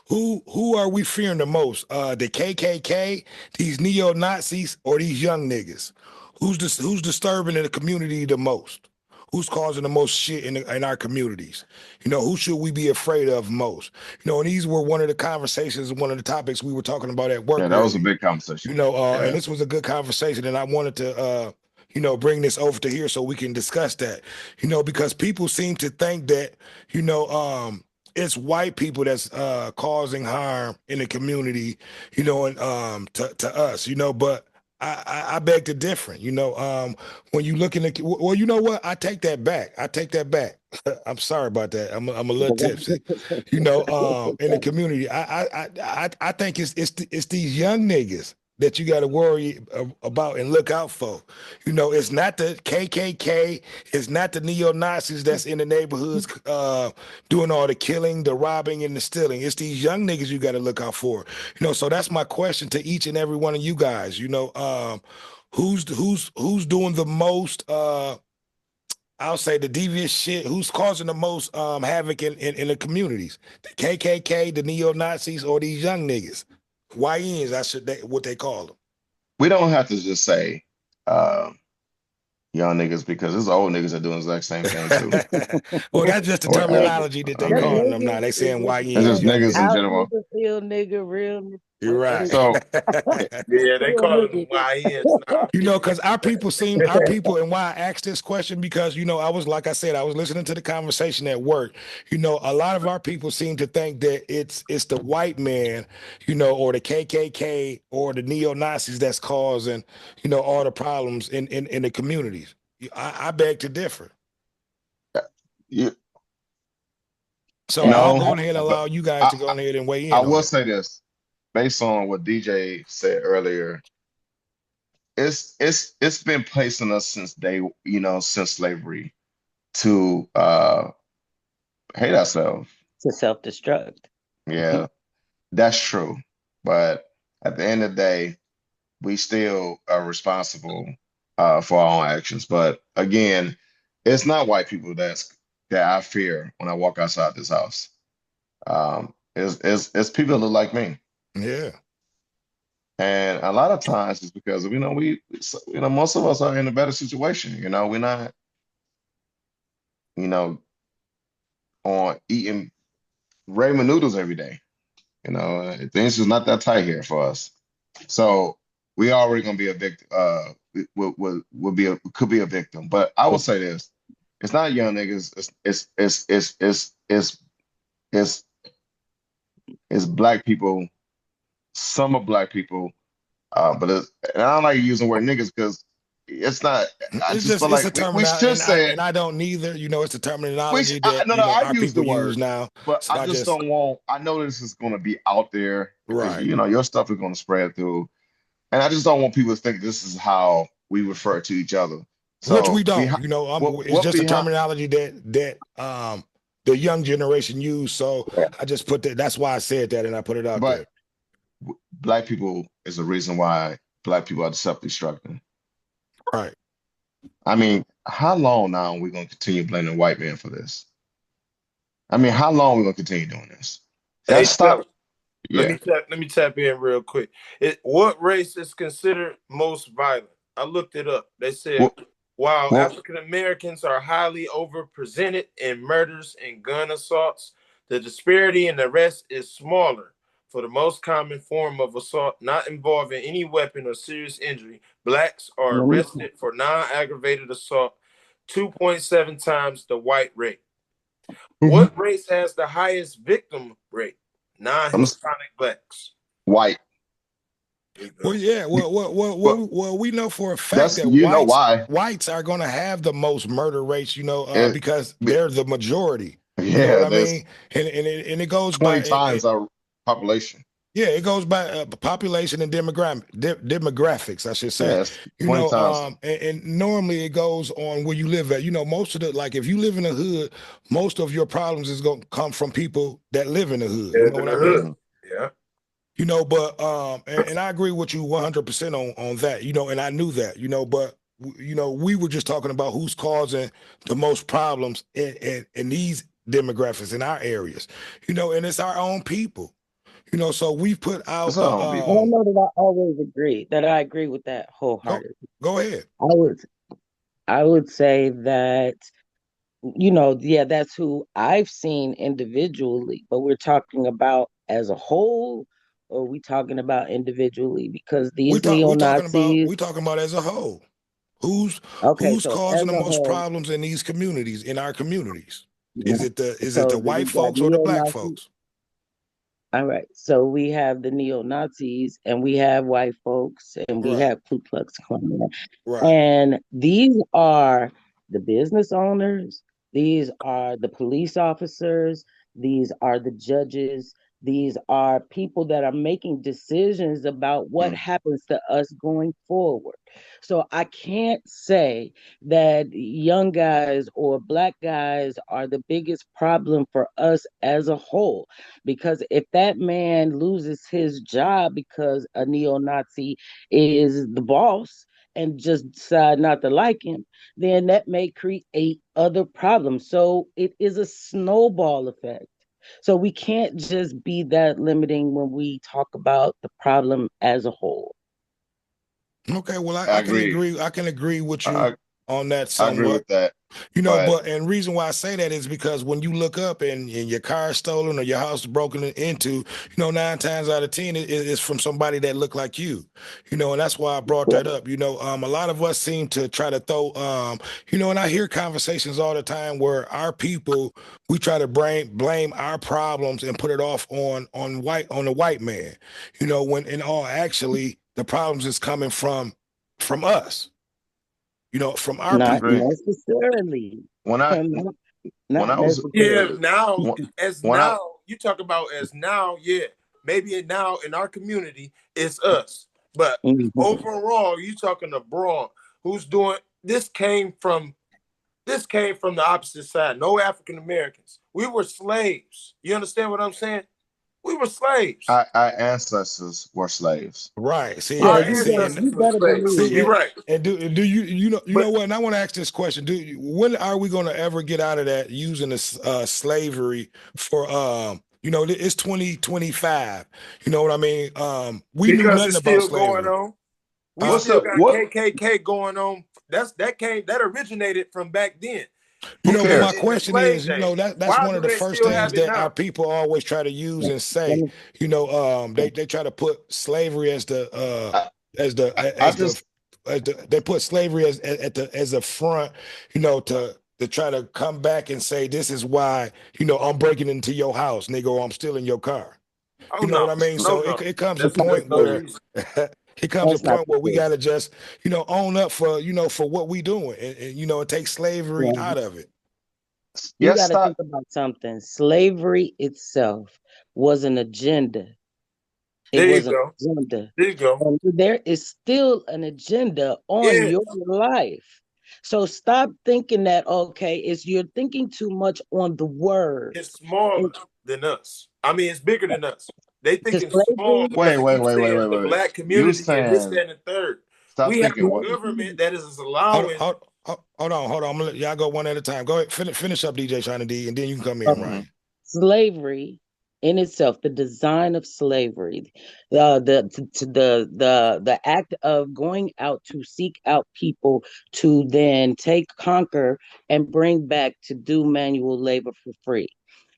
Who are we fearing the most? The KKK, these neo Nazis, or these young niggas? Who's disturbing in the community the most? Who's causing the most shit in our communities? Who should we be afraid of most? And these were one of the conversations, one of the topics we were talking about at work yeah, that was a earlier. big conversation. And this was a good conversation, and I wanted to bring this over to here so we can discuss that. Because people seem to think that, it's white people that's causing harm in the community, and to us, but I beg to differ. When you look in the well, you know what? I take that back. I'm sorry about that. I'm a little tipsy. In the community, I think it's these young niggas that you got to worry about and look out for. It's not the KKK, it's not the neo Nazis that's in the neighborhoods doing all the killing, the robbing, and the stealing. It's these young niggas you got to look out for. So that's my question to each and every one of you guys. Who's doing the most? I'll say the devious shit. Who's causing the most havoc in the communities? The KKK, the neo Nazis, or these young niggas? YNs, what they call them. We don't have to just say young niggas because there's old niggas that doing the exact same thing too. Well, that's just the Or, terminology that I they The mean, calling them now. niggas They saying is it's YNs, just young niggas in niggas. out general. nigga, feel nigga, real nigga. You're right. So Yeah, they Real call them nigga. YNs now. Because our people, and why I asked this question, because, I was, like I said, I was listening to the conversation at work. A lot of our people seem to think that it's the white man, or the KKK or the neo-Nazis that's causing, all the problems in the communities. I beg to differ. you So I'll know, go ahead and allow you guys to go ahead and weigh in I on will it. say this, based on what DJ said earlier, it's been placing us since since slavery to hate ourselves. To self-destruct. Yeah, that's true. But at the end of the day, we still are responsible for our own actions. But again, it's not white people that I fear when I walk outside this house. It's people that look like me. Yeah. And a lot of times it's because most of us are in a better situation. We're not on eating ramen noodles every day. Things is not that tight here for us. So we already gonna be a victim. Could be a victim. But I will say this: it's not young niggas. It's black people. Some are black people. And I don't like using the word niggas because it's not. I It's just just feel it's a like we terminology, should say it. and I don't neither. It's a terminology that No, I our use the people use word, now. but So I I just just don't want. I know this is going to be out there because right, your stuff is going to spread through, and I just don't want people to think this is how we refer to each other. which we So don't. behind It's what just a behind terminology that the young generation use. So I just put that. That's why I said that, and I put it out but there. black people is the reason why black people are self-destructing. Right. I mean, how long now are we going to continue blaming white men for this? I mean, how long are we going to continue doing this? Hey, That stop. let Yeah. me tap in real quick. What race is considered most violent? I looked it up. They said Well, while well, African Americans are highly overrepresented in murders and gun assaults, the disparity in the rest is smaller. For the most common form of assault not involving any weapon or serious injury, blacks are arrested for non-aggravated assault 2.7 times the white rate. What race has the highest victim rate? Non-Hispanic blacks. White. Well, yeah. Well, we know for a fact that you know why. whites are going to have the most murder rates, It- because they're the majority. You know Yeah, what I there's mean? And it goes 20 by times our population. yeah, it goes by population and demographics, I should say. Yes, 20 times. And normally it goes on where you live at. Most of the like if you live in the hood, most of your problems is going to come from people that live in the hood. You know what I mean? Yeah. But and I agree with you 100% on that. And I knew that. But we were just talking about who's causing the most problems in these demographics in our areas. And it's our own people. So we put out. It's our own I people. don't know that I agree with that wholeheartedly. Go ahead. I would say that, yeah, that's who I've seen individually, but we're talking about as a whole, or are we talking about individually? Because these neo-Nazis, we talking about as a whole. Who's okay, who's so causing as the a most whole, problems in these communities, in our communities? yeah. Is it the So we white got folks or the black neo-Nazis. folks? All right. So we have the neo-Nazis and we have white folks and we Right. have Ku Klux Klan. Right. And these are the business owners, these are the police officers, these are the judges, these are people that are making decisions about what happens to us going forward. So I can't say that young guys or black guys are the biggest problem for us as a whole. Because if that man loses his job because a neo-Nazi is the boss and just decide not to like him, then that may create other problems. So it is a snowball effect. So we can't just be that limiting when we talk about the problem as a whole. Okay, well, I I can agree. agree. I can agree with you I, on that I agree somewhat. with that. But And reason why I say that is because when you look up and your car is stolen or your house is broken into, 9 times out of 10 it's from somebody that look like you, and that's why I brought that up. A lot of us seem to try to throw, and I hear conversations all the time where our people, we try to blame our problems and put it off on the white man, when in all actually the problems is coming from us. From our Not people. necessarily. when I Not when I was necessarily. Now you talk about as now, yeah, maybe now in our community it's us, but overall you talking abroad. Who's doing this? Came from the opposite side. No African Americans. We were slaves. You understand what I'm saying? We were slaves. our ancestors were slaves. Right. See, Yeah, Our and see, ancestors you were better slaves. believe You're it. right. and do you know what? And I want to ask this question: when are we going to ever get out of that using this slavery for it's 2025. You know what I mean? We knew Because nothing it's about still going slavery. on. We What's still up? got What? KKK going on. That originated from back then. Who But my cares? In the question slave is, days. that's Why one of do the they first still things have it that our now? people always try to use and say. They try to put slavery as the I, as the I as just the they put slavery as a front, to try to come back and say this is why I'm breaking into your house, nigga, or I'm stealing your car. Oh You know what no, I mean? So no. it comes a That's point no where reason. it comes a That's not point the where we case. got to just own up for for what we doing, and take slavery Yeah. out of it. You yes, got to stop. think about something. Slavery itself was an agenda. It There you was an go. agenda. There you go. And there is still an agenda on Yeah, your life. So stop thinking that, okay, you're thinking too much on the word. it's smaller than us. I mean, it's bigger than us. They Because thinking small slavery, because Wait, they wait, keep wait, wait, saying wait, the wait, wait. black You community and this, saying that, and the third. stop We have thinking a what? government that is Hold, allowing. hold on. I'm gonna let y'all go one at a time. Go ahead, finish up, DJ Shiny D, and then you can come in, okay, Ryan. slavery in itself, the design of slavery, the act of going out to seek out people to then conquer, and bring back to do manual labor for free.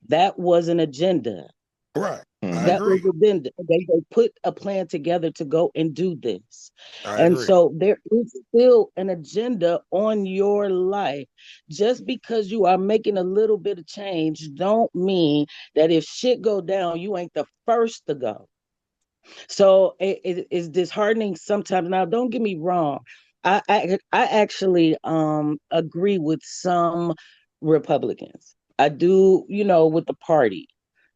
That was an agenda. Right. I That was agree. the then they put a plan together to go and do this. I And agree. so there is still an agenda on your life. Just because you are making a little bit of change don't mean that if shit go down, you ain't the first to go. So it is disheartening sometimes. Now, don't get me wrong. I actually agree with some Republicans. I do, with the party.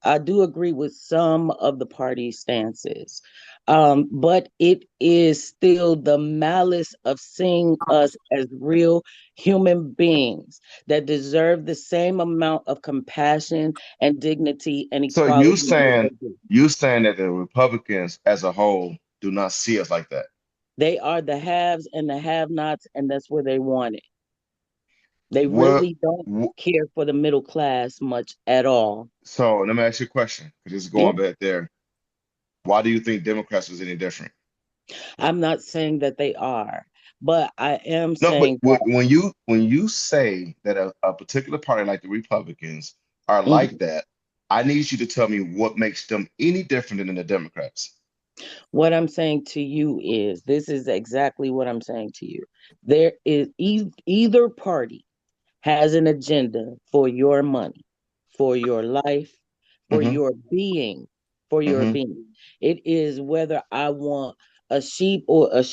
I do agree with some of the party stances. But it is still the malice of seeing us as real human beings that deserve the same amount of compassion and dignity and So equality that they do. you saying that the Republicans as a whole do not see us like that. They are the haves and the have-nots, and that's where they want it. They What, really don't wh- care for the middle class much at all. so let me ask you a question, because this is Yeah. going back there. Why do you think Democrats was any different? I'm not saying that they are, but I am No, but saying that when you say that a particular party like the Republicans are like mhm, that, I need you to tell me what makes them any different than the Democrats. what I'm saying to you is this is exactly what I'm saying to you. There is either party has an agenda for your money, for your life, for Hmm. your being, for your Hmm. being. It is whether I want a sheep or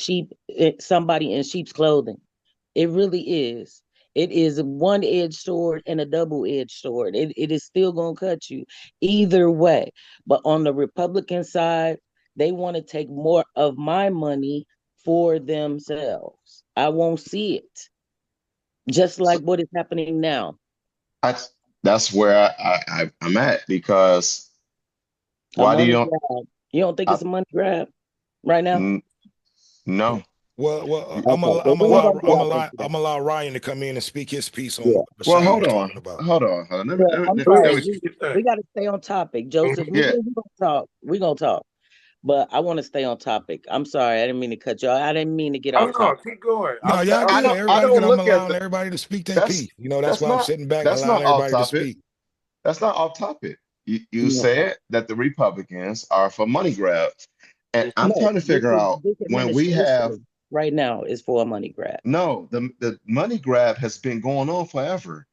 somebody in sheep's clothing. It really is. It is a one-edged sword and a double-edged sword. It is still going to cut you either way. But on the Republican side, they want to take more of my money for themselves. I won't see it. Just So like what is happening now. I, that's where I'm at, because A why do money you? grab. You don't think I, it's a money grab right now? n- no. Well, You- Okay, well, we ain't Well, gonna get off into that. I'm allow Ryan to come in and speak his piece on Yeah. what well, Bashan hold was on, talking about. hold on. But I'm Let sorry, me, we got to stay on topic, Joseph. Mhm. Me yeah. and you gonna talk. We gonna talk, but I want to stay on topic. I'm sorry, I didn't mean to cut you off. I didn't mean to get Oh off no, topic. keep going. No, y'all I good. don't, I Everybody good. don't I'm look at allowing the, everybody to speak their that's piece. That's that's why I'm not sitting back, that's allowing not off everybody to topic. speak. That's not off topic. You No, said that the Republicans are for money grabs, and I'm no, trying to figure out this when we have administration right now is for a money grab. no, the money grab has been going on forever.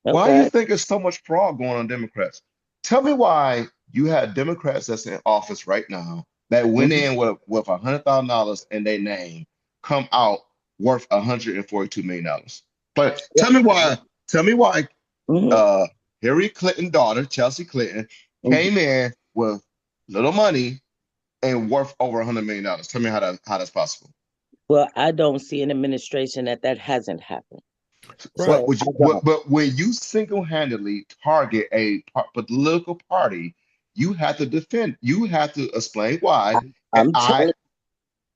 Why do you Okay. think there's so much fraud going on Democrats? Tell me why you had Democrats that's in office right now that went Mhm. in with $100,000 in their name come out worth $142 million. But Yeah. tell me why Mhm. uh Hillary Clinton daughter, Chelsea Clinton, Mhm. came in with little money and worth over $100 million. Tell me how that's possible. Well, I don't see an administration that hasn't happened. Right. But So would you, I don't. but when you single-handedly target a political party, you have to defend. You have to explain why. And I'm telling.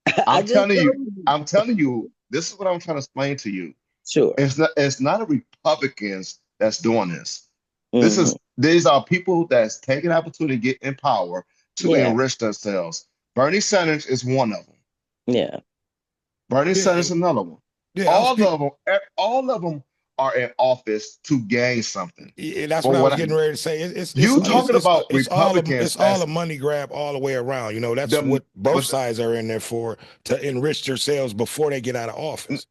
I I'm just telling you, told you. I'm telling you, this is what I'm trying to explain to you. Sure. It's not a Republicans that's doing this. Hmm. These are people that's taking opportunity to get in power to Yeah. enrich themselves. Bernie Sanders is one of them. Yeah. Bernie Yeah. Sanders is another one. Yeah. I'll All speak. of them, all of them are in office to gain something. Yeah, that's But what I what was I, getting ready to say. you talking about Republicans It's all as a money grab all the way around. That's the what both but sides are in there for, to enrich themselves before they get out of office.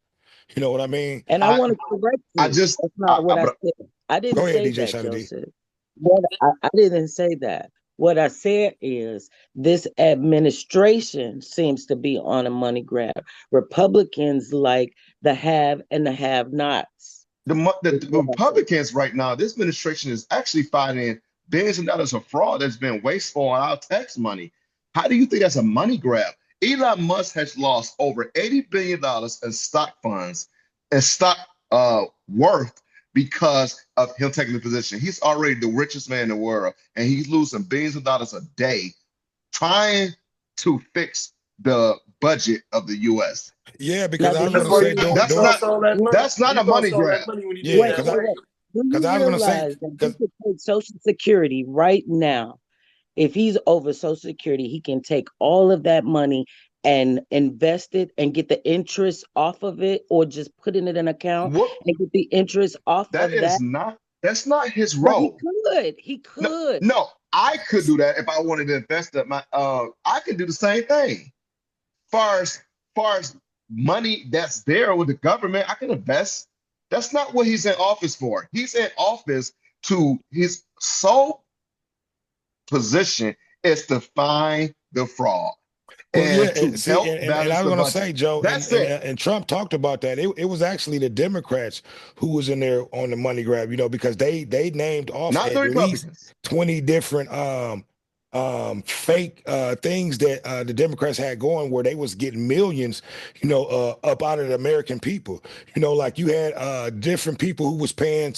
You know what I mean? And I I want to correct I you. just That's not what I but said. I didn't Go ahead, say DJ that, Shadi D. Joseph. I didn't say that. What I said is this administration seems to be on a money grab. Republicans like the have and the have nots. the Republicans right now, this administration is actually finding billions of dollars of fraud that's been wasteful on our tax money. How do you think that's a money grab? Elon Musk has lost over $80 billion in stock funds and stock worth because of him taking the position. He's already the richest man in the world, and he's losing billions of dollars a day trying to fix the budget of the US. Yeah, Now, because I do was you That's gonna why say realize? don't That's don't. not lost all that money. that's not You a money lost all that grab. money when you did it Yeah, Wait, that wait, way. wait. Do because you I was gonna say realize that he because could take Social Security right now? If he's over Social Security, he can take all of that money and invest it and get the interest off of it, or just put it in an account What and get the interest off that of that. is not that's not his But he role. could. He No, could. no. I could do that if I wanted to invest that. I could do the same thing. Far as money that's there with the government, I can invest. That's not what he's in office for. He's in office to his sole position is to find the fraud Well, yeah, and to see, help and I balance was the gonna budget. say, Joe, That's it. and Trump talked about that. It was actually the Democrats who was in there on the money grab, because they named off Not the at least Republicans. 20 different fake things that the Democrats had going where they was getting millions, up out of the American people. Like you had different people who was paying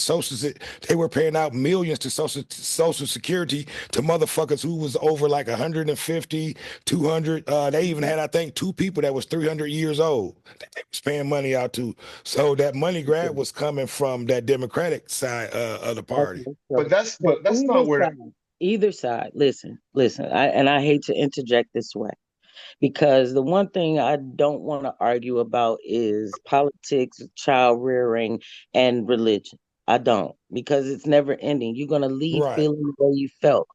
they were paying out millions to social security to motherfuckers who was over like 150, 200. They even had, I think, two people that was 300 years old that they was paying money out to. So that money grab was coming from that Democratic side of the party. Okay, But that's so but that's either not where. side, either side, listen, I hate to interject this way because the one thing I don't want to argue about is politics, child rearing, and religion. I don't, because it's never ending. You're going to leave Right. feeling the way you felt.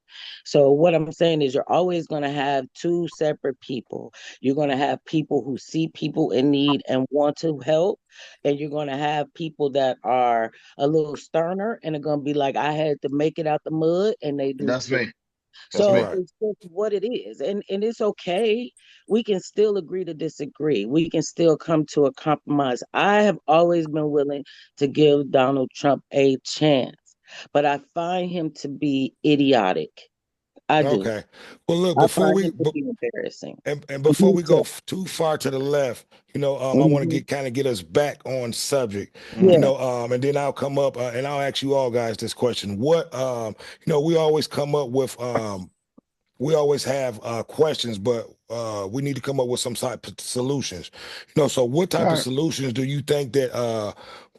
So, what I'm saying is, you're always going to have two separate people. You're going to have people who see people in need and want to help, and you're going to have people that are a little sterner and are going to be like, I had to make it out the mud, and they do That's too. me. That's So me. Right. it's just what it is. And it's okay. We can still agree to disagree. We can still come to a compromise. I have always been willing to give Donald Trump a chance, but I find him to be idiotic. I do. Okay. Well, look, I find him to be embarrassing. and before You we go too. too far to the left, I want to Mhm. get us back on subject, Mhm. Yeah. and then I'll come up and I'll ask you all guys this question. What, we always come up with, we always have questions, but we need to come up with some type of solutions. So what All type of right. solutions do you think that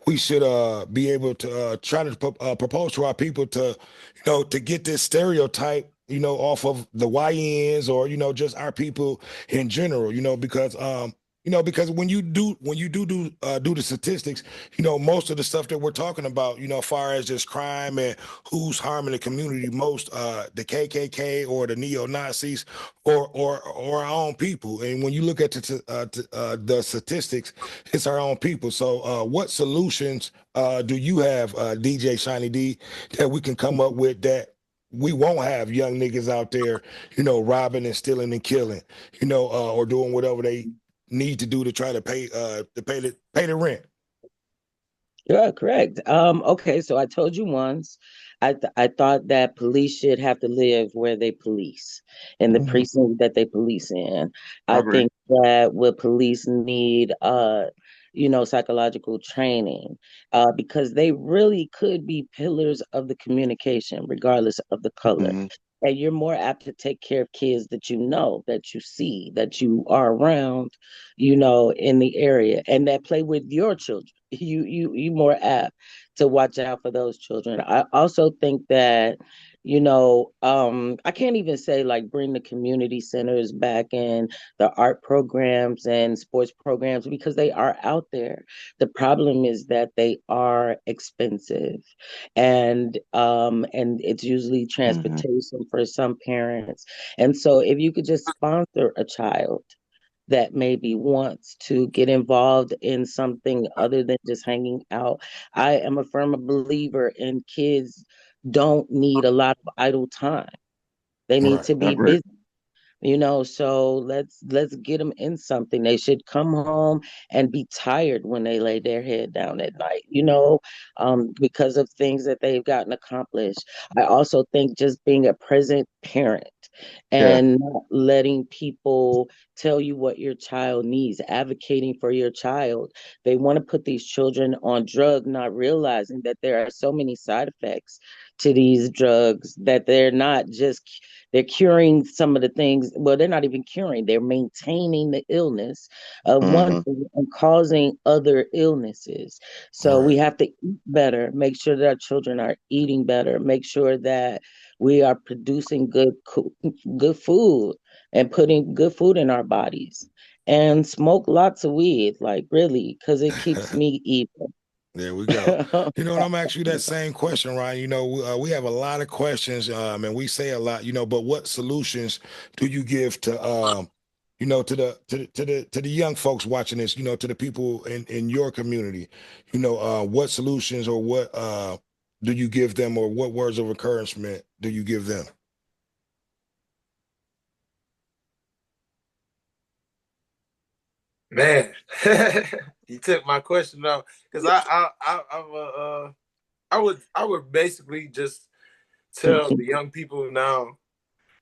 we should be able to try to propose to our people to, to get this stereotype, off of the YNs or, just our people in general, because when you do the statistics, most of the stuff that we're talking about, as far as just crime and who's harming the community most, the KKK or the neo-Nazis or our own people. And when you look at the statistics, it's our own people. So what solutions do you have, DJ Shiny D, that we can come up with that we won't have young niggas out there, robbing and stealing and killing, or doing whatever they need to do to try to pay the rent. Yeah, correct. Okay, so I told you once, I thought that police should have to live where they police, in the Mhm. precinct that they police in. I I agree. think that what police need, psychological training, because they really could be pillars of the communication, regardless of the color. Mhm. And you're more apt to take care of kids that you know, that you see, that you are around, in the area, and that play with your children. You more apt to watch out for those children. I also think that, I can't even say like bring the community centers back in, the art programs and sports programs, because they are out there. The problem is that they are expensive, and it's usually Mhm. transportation for some parents. And so if you could just sponsor a child that maybe wants to get involved in something other than just hanging out. I am a firm believer in kids don't need a lot of idle time. They need Right. to I be agree. busy. So let's get them in something. They should come home and be tired when they lay their head down at night, because of things that they've gotten accomplished. I also think just being a present parent Yeah. and not letting people tell you what your child needs, advocating for your child. They want to put these children on drugs, not realizing that there are so many side effects to these drugs, that they're curing some of the things. Well, they're not even curing, they're maintaining the illness of one Mhm. thing and causing other illnesses. So we Right. have to eat better, make sure that our children are eating better, make sure that we are producing good food and putting good food in our bodies, and smoke lots of weed, like really, because it keeps me evil. There we go. You know, and I'm asking you that same question, Ryan. You know, we have a lot of questions, and we say a lot, you know, but what solutions do you give to, you know, to the young folks watching this, you know, to the people in your community, you know, what solutions or what do you give them, or what words of encouragement do you give them? Man, you took my question off because I would basically just tell the young people now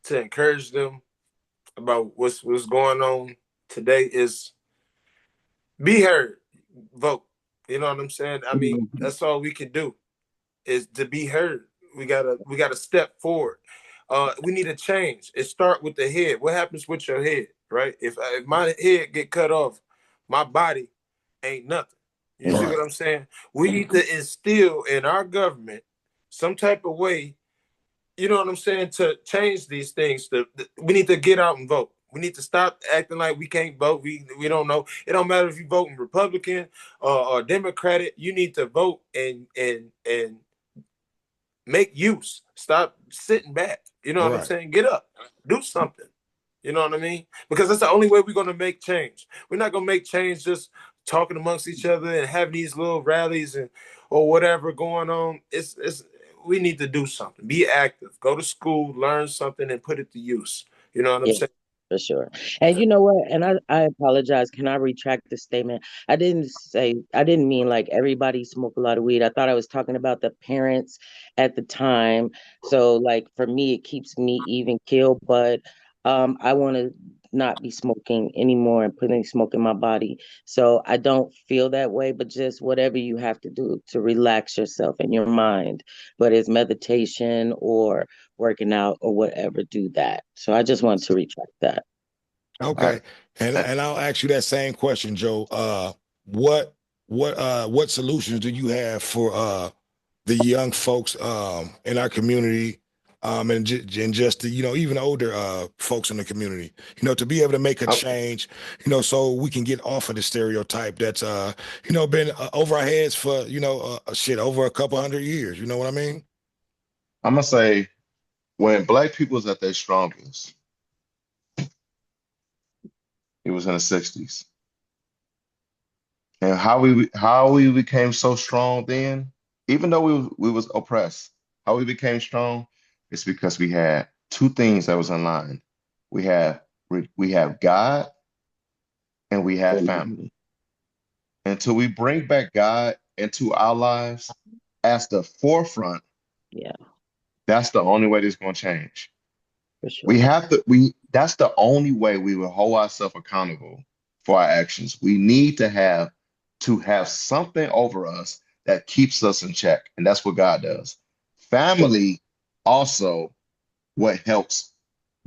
to encourage them about what's going on today is be heard, vote. You know what I'm saying? I mean, that's all we can do is to be heard. We gotta step forward. We need a change. It start with the head. What happens with your head, right? If my head get cut off, my body ain't nothing. You see Right. what I'm saying? We need to instill in our government some type of way, you know what I'm saying, to change these things. We need to get out and vote. We need to stop acting like we can't vote. We don't know. It don't matter if you voting Republican or Democratic. You need to vote and make use. Stop sitting back. You know what I'm Right. saying? Get up. Do something. You know what I mean? Because that's the only way we're gonna make change. We're not gonna make change just talking amongst each other and having these little rallies and or whatever going on. It's we need to do something. Be active. Go to school, learn something, and put it to use. You know what I'm Yeah, saying? for sure. And you know what? And I apologize. Can I retract the statement? I didn't mean like everybody smoke a lot of weed. I thought I was talking about the parents at the time. So like for me, it keeps me even keel, but I want to not be smoking anymore and putting smoke in my body. So I don't feel that way, but just whatever you have to do to relax yourself and your mind, whether it's meditation or working out or whatever, do that. So I just wanted to retract that. Okay. And I'll ask you that same question, Joe. What what solutions do you have for the young folks in our community, and just the, you know, even older folks in the community, you know, to be able to make a I'm, change, you know, so we can get off of the stereotype that's you know, been over our heads for, you know, shit, over a couple hundred years. You know what I mean? I'm gonna say when black people was at their strongest, it was in the 60s. And how we became so strong then, even though we was oppressed, how we became strong is because we had two things that was in line. We have God and we have family. Until we bring back God into our lives as the forefront, Yeah, that's the only way this going to change. for sure. We have to we That's the only way we will hold ourselves accountable for our actions. We need to have something over us that keeps us in check, and that's what God does. Family also what helps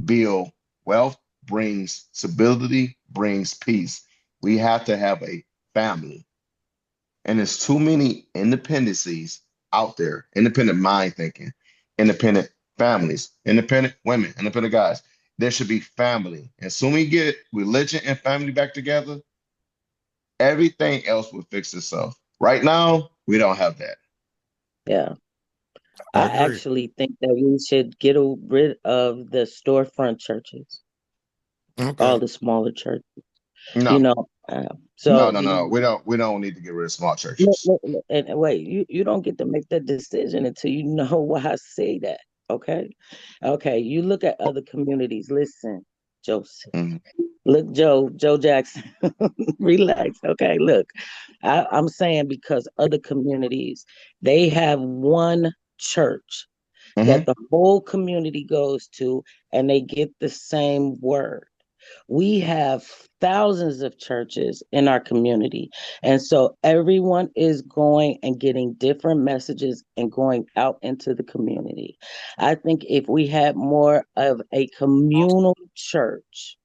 build wealth, brings stability, brings peace. We have to have a family. And there's too many independencies out there, independent mind thinking, independent families, independent women, independent guys. There should be family. And soon we get religion and family back together, everything else will fix itself. Right now, we don't have that. Yeah. I I agree. actually think that we should rid of the storefront churches, all Okay. the smaller churches, you No, know. no, So, no, no. We don't need to get rid of small look, churches. look, look, and wait, you don't get to make that decision until you know why I say that. Okay. Okay. You look at other communities. Listen, Joseph. Mhm. Look, Joe Jackson, relax. Okay, look, I'm saying because other communities, they have one church that Mhm. the whole community goes to and they get the same word. We have thousands of churches in our community. And so everyone is going and getting different messages and going out into the community. I think if we had more of a communal church,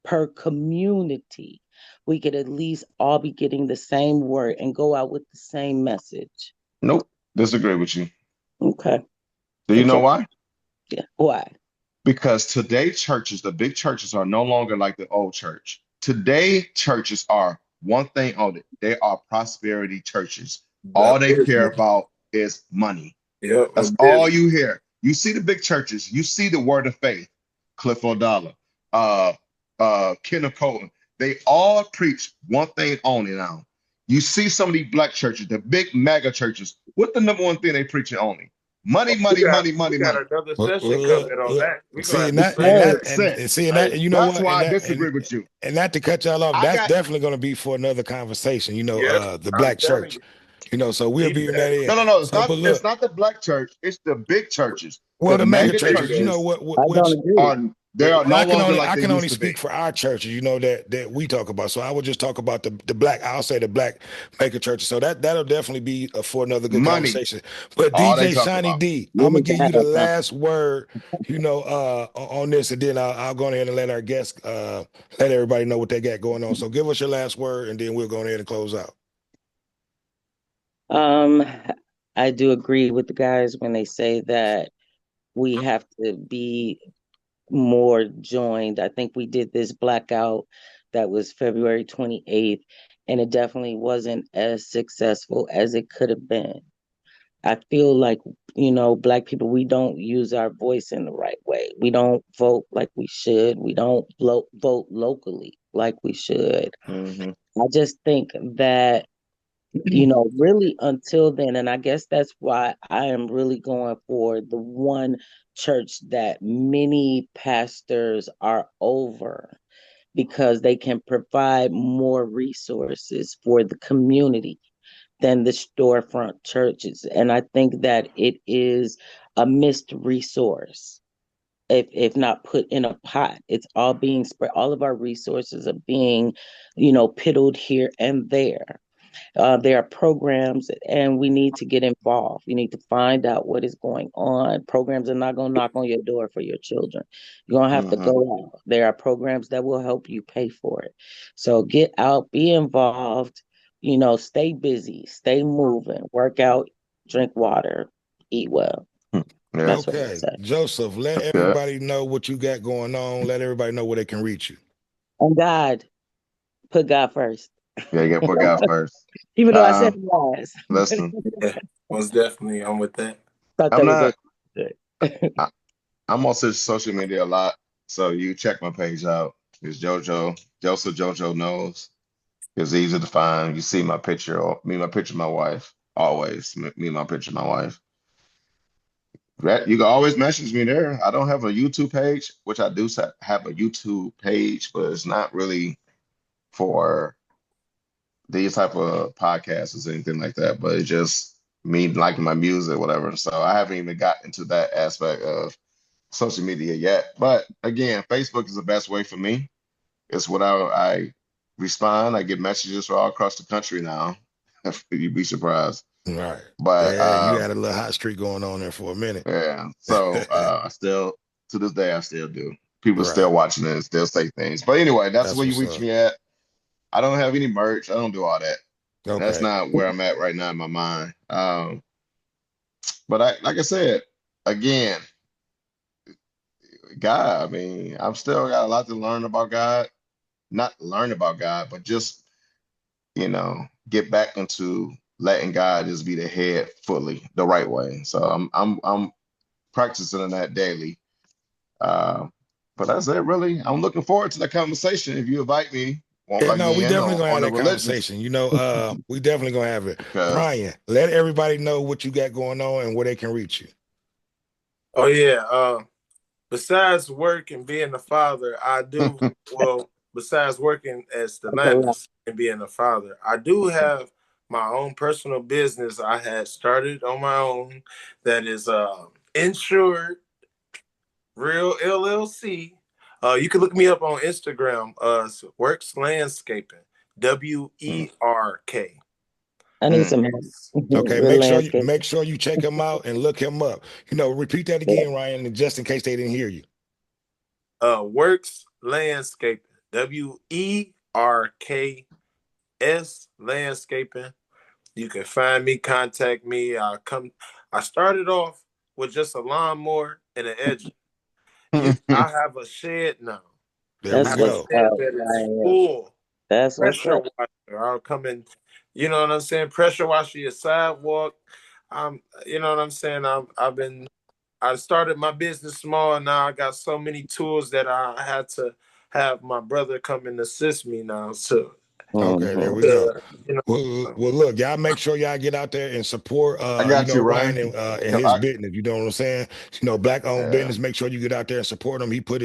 per community, we could at least all be getting the same word and go out with the same message. Nope. Disagree with you. Okay. Do you know Okay. why? Yeah. Why? Because today churches, the big churches, are no longer like the old church. Today churches are one thing only. They are prosperity churches. All they care about is money. Yep. That's all you hear. You see the big churches. You see the Word of Faith, Cliff O'Donnell, Kenneth Copeland. They all preach one thing only now. You see some of these black churches, the big mega churches. What's the number one thing they preaching only? Money, money, money, money, We got money. another Well, session look, coming on look. that. We're See, gonna have and to that, say and that. that, and see, and that, and you know That's what? why And I that, disagree with you. and not to cut y'all off, I that's got definitely going to be for another conversation. You know, Yeah, the I'm black telling church. you. You know, so we'll Deep be in that. that in. no. So, but It's look, not the black church. It's the big churches. well, The the mega mega churches. You know churches I don't which agree. they are well, no longer like I they can only used to be. speak for our churches, you know, that we talk about. So I would just talk about the black. I'll say the black mega churches. So that'll definitely be for another good Money. conversation. But All they DJ talk Shiny about. D, We I'm gonna need to give you have the something. last word, you know, on this, and then I'll go ahead and let our guests let everybody know what they got going on. So give us your last word, and then we'll go ahead and close out. Um, I do agree with the guys when they say that we have to be more joined. I think we did this blackout that was February 28th, and it definitely wasn't as successful as it could have been. I feel like, Black people, we don't use our voice in the right way. We don't vote like we should. We don't vote locally like we should. Mhm. I just think that really until then, and I guess that's why I am really going for the one church that many pastors are over, because they can provide more resources for the community than the storefront churches. And I think that it is a missed resource. If not put in a pot, it's all being spread. All of our resources are being, piddled here and there. There are programs, and we need to get involved. You need to find out what is going on. Programs are not going to knock on your door for your children. You're going to have to Mhm. go out. There are programs that will help you pay for it. So get out, be involved, stay busy, stay moving, work out, drink water, eat well. Yeah, That's what I Okay, say. Joseph, let that's good. everybody know what you got going on. Let everybody know where they can reach you. And God, put God first. Yeah, you gotta put God first. Even though I said Um, it last. listen, Yeah, most definitely. I'm with that. Thought I'm that was not. okay. I, I'm on social media a lot, so you check my page out. It's Joseph JoJo knows. It's easy to find. You see my picture, or me, my picture, of my wife. Always me, my picture, of my wife. You can always message me there. I don't have a YouTube page, which I do have a YouTube page, but it's not really for these type of podcasts or anything like that. But it's just me liking my music, whatever. So I haven't even got into that aspect of social media yet. But again, Facebook is the best way for me. It's what I respond. I get messages from all across the country now. You'd be surprised. Right. But Yeah, you had a little hot streak going on there for a minute. yeah, so I still, to this day, I still do. People Right. still watching it, still say things. But anyway, that's That's where you what's reach up. me at. I don't have any merch. I don't do all that. That's Okay. not where I'm at right now in my mind. But like I said, again, God, I mean, I'm still got a lot to learn about God. Not learn about God, but just, get back into letting God just be the head fully, the right way. So I'm practicing that daily. Uh, but that's it, really. I'm looking forward to that conversation. If you invite me Yeah, no, we again definitely gonna on have the that religions, conversation. We definitely gonna have it. because Brian, let everybody know what you got going on and where they can reach you. Oh yeah. Besides work and being a father, I do well. Besides working as the landlord and being a father, I do have my own personal business. I had started on my own. That is insured Real LLC. You can look me up on Instagram. Works Landscaping. WERK. I need some help. Okay, Real landscape. make sure you check him out and look him up. Repeat that again, Ryan, just in case they didn't hear you. Works Landscaping. WERKS Landscaping. You can find me, contact me. I started off with just a lawnmower and an edge. I have a shed now. There we That's I have a what's go. shed up, that is Ryan. full, That's what's pressure up. washer or I'll come and, you know what I'm saying, pressure wash your sidewalk. You know what I'm saying. I started my business small, and now I got so many tools that I had to have my brother come and assist me now. So, Okay, there we go. you know, Well, look, y'all make sure y'all get out there and support, I got you, Ryan Ryan. and Yo, his business. You know what I'm saying? Black owned yeah. business. Make sure you get out there and support him. He put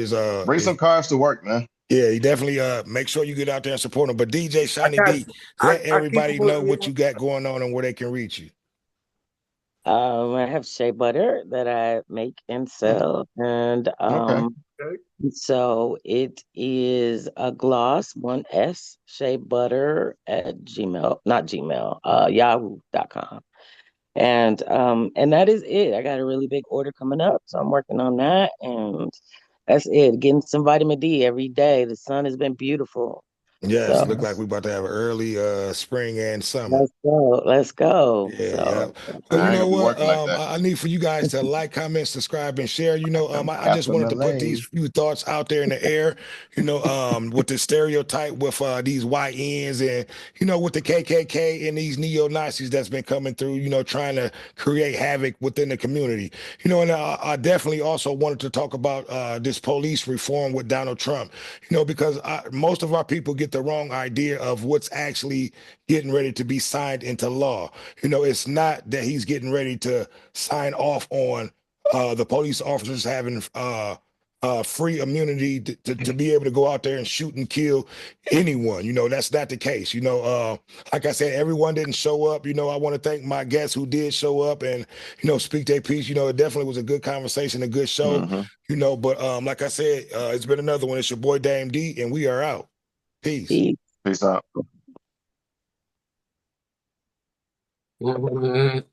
Bring some cars to work, man. yeah, he definitely make sure you get out there and support him. But DJ I Shiny got D, let I keep everybody know putting what you got going on and where they can reach you. I have shea butter that I make and sell, and Okay. so it is a gloss, 1S, shea butter at Gmail, not Gmail, yahoo.com. And that is it. I got a really big order coming up, so I'm working on that, and that's it. Getting some vitamin D every day. The sun has been beautiful. Yes, So look like we about to have an early spring and summer. let's go. Let's go. Yeah, yeah. So Well, you I ain't know gonna be what? working like that. I need for you guys to like, comment, subscribe, and share. I just wanted to put these FMLA. few thoughts out there in the air. With the stereotype with these YNs and with the KKK and these neo Nazis that's been coming through. Trying to create havoc within the community. And I definitely also wanted to talk about this police reform with Donald Trump. Because most of our people get the wrong idea of what's actually getting ready to be signed into law. It's not that he's getting ready to sign off on the police officers having free immunity to be able to go out there and shoot and kill anyone. That's not the case. Like I said, everyone didn't show up. I want to thank my guests who did show up and, speak their piece. It definitely was a good conversation, a good show, but like I said, it's been another one. It's your boy Dame D, and we are out. Peace. Peace out. Mhm.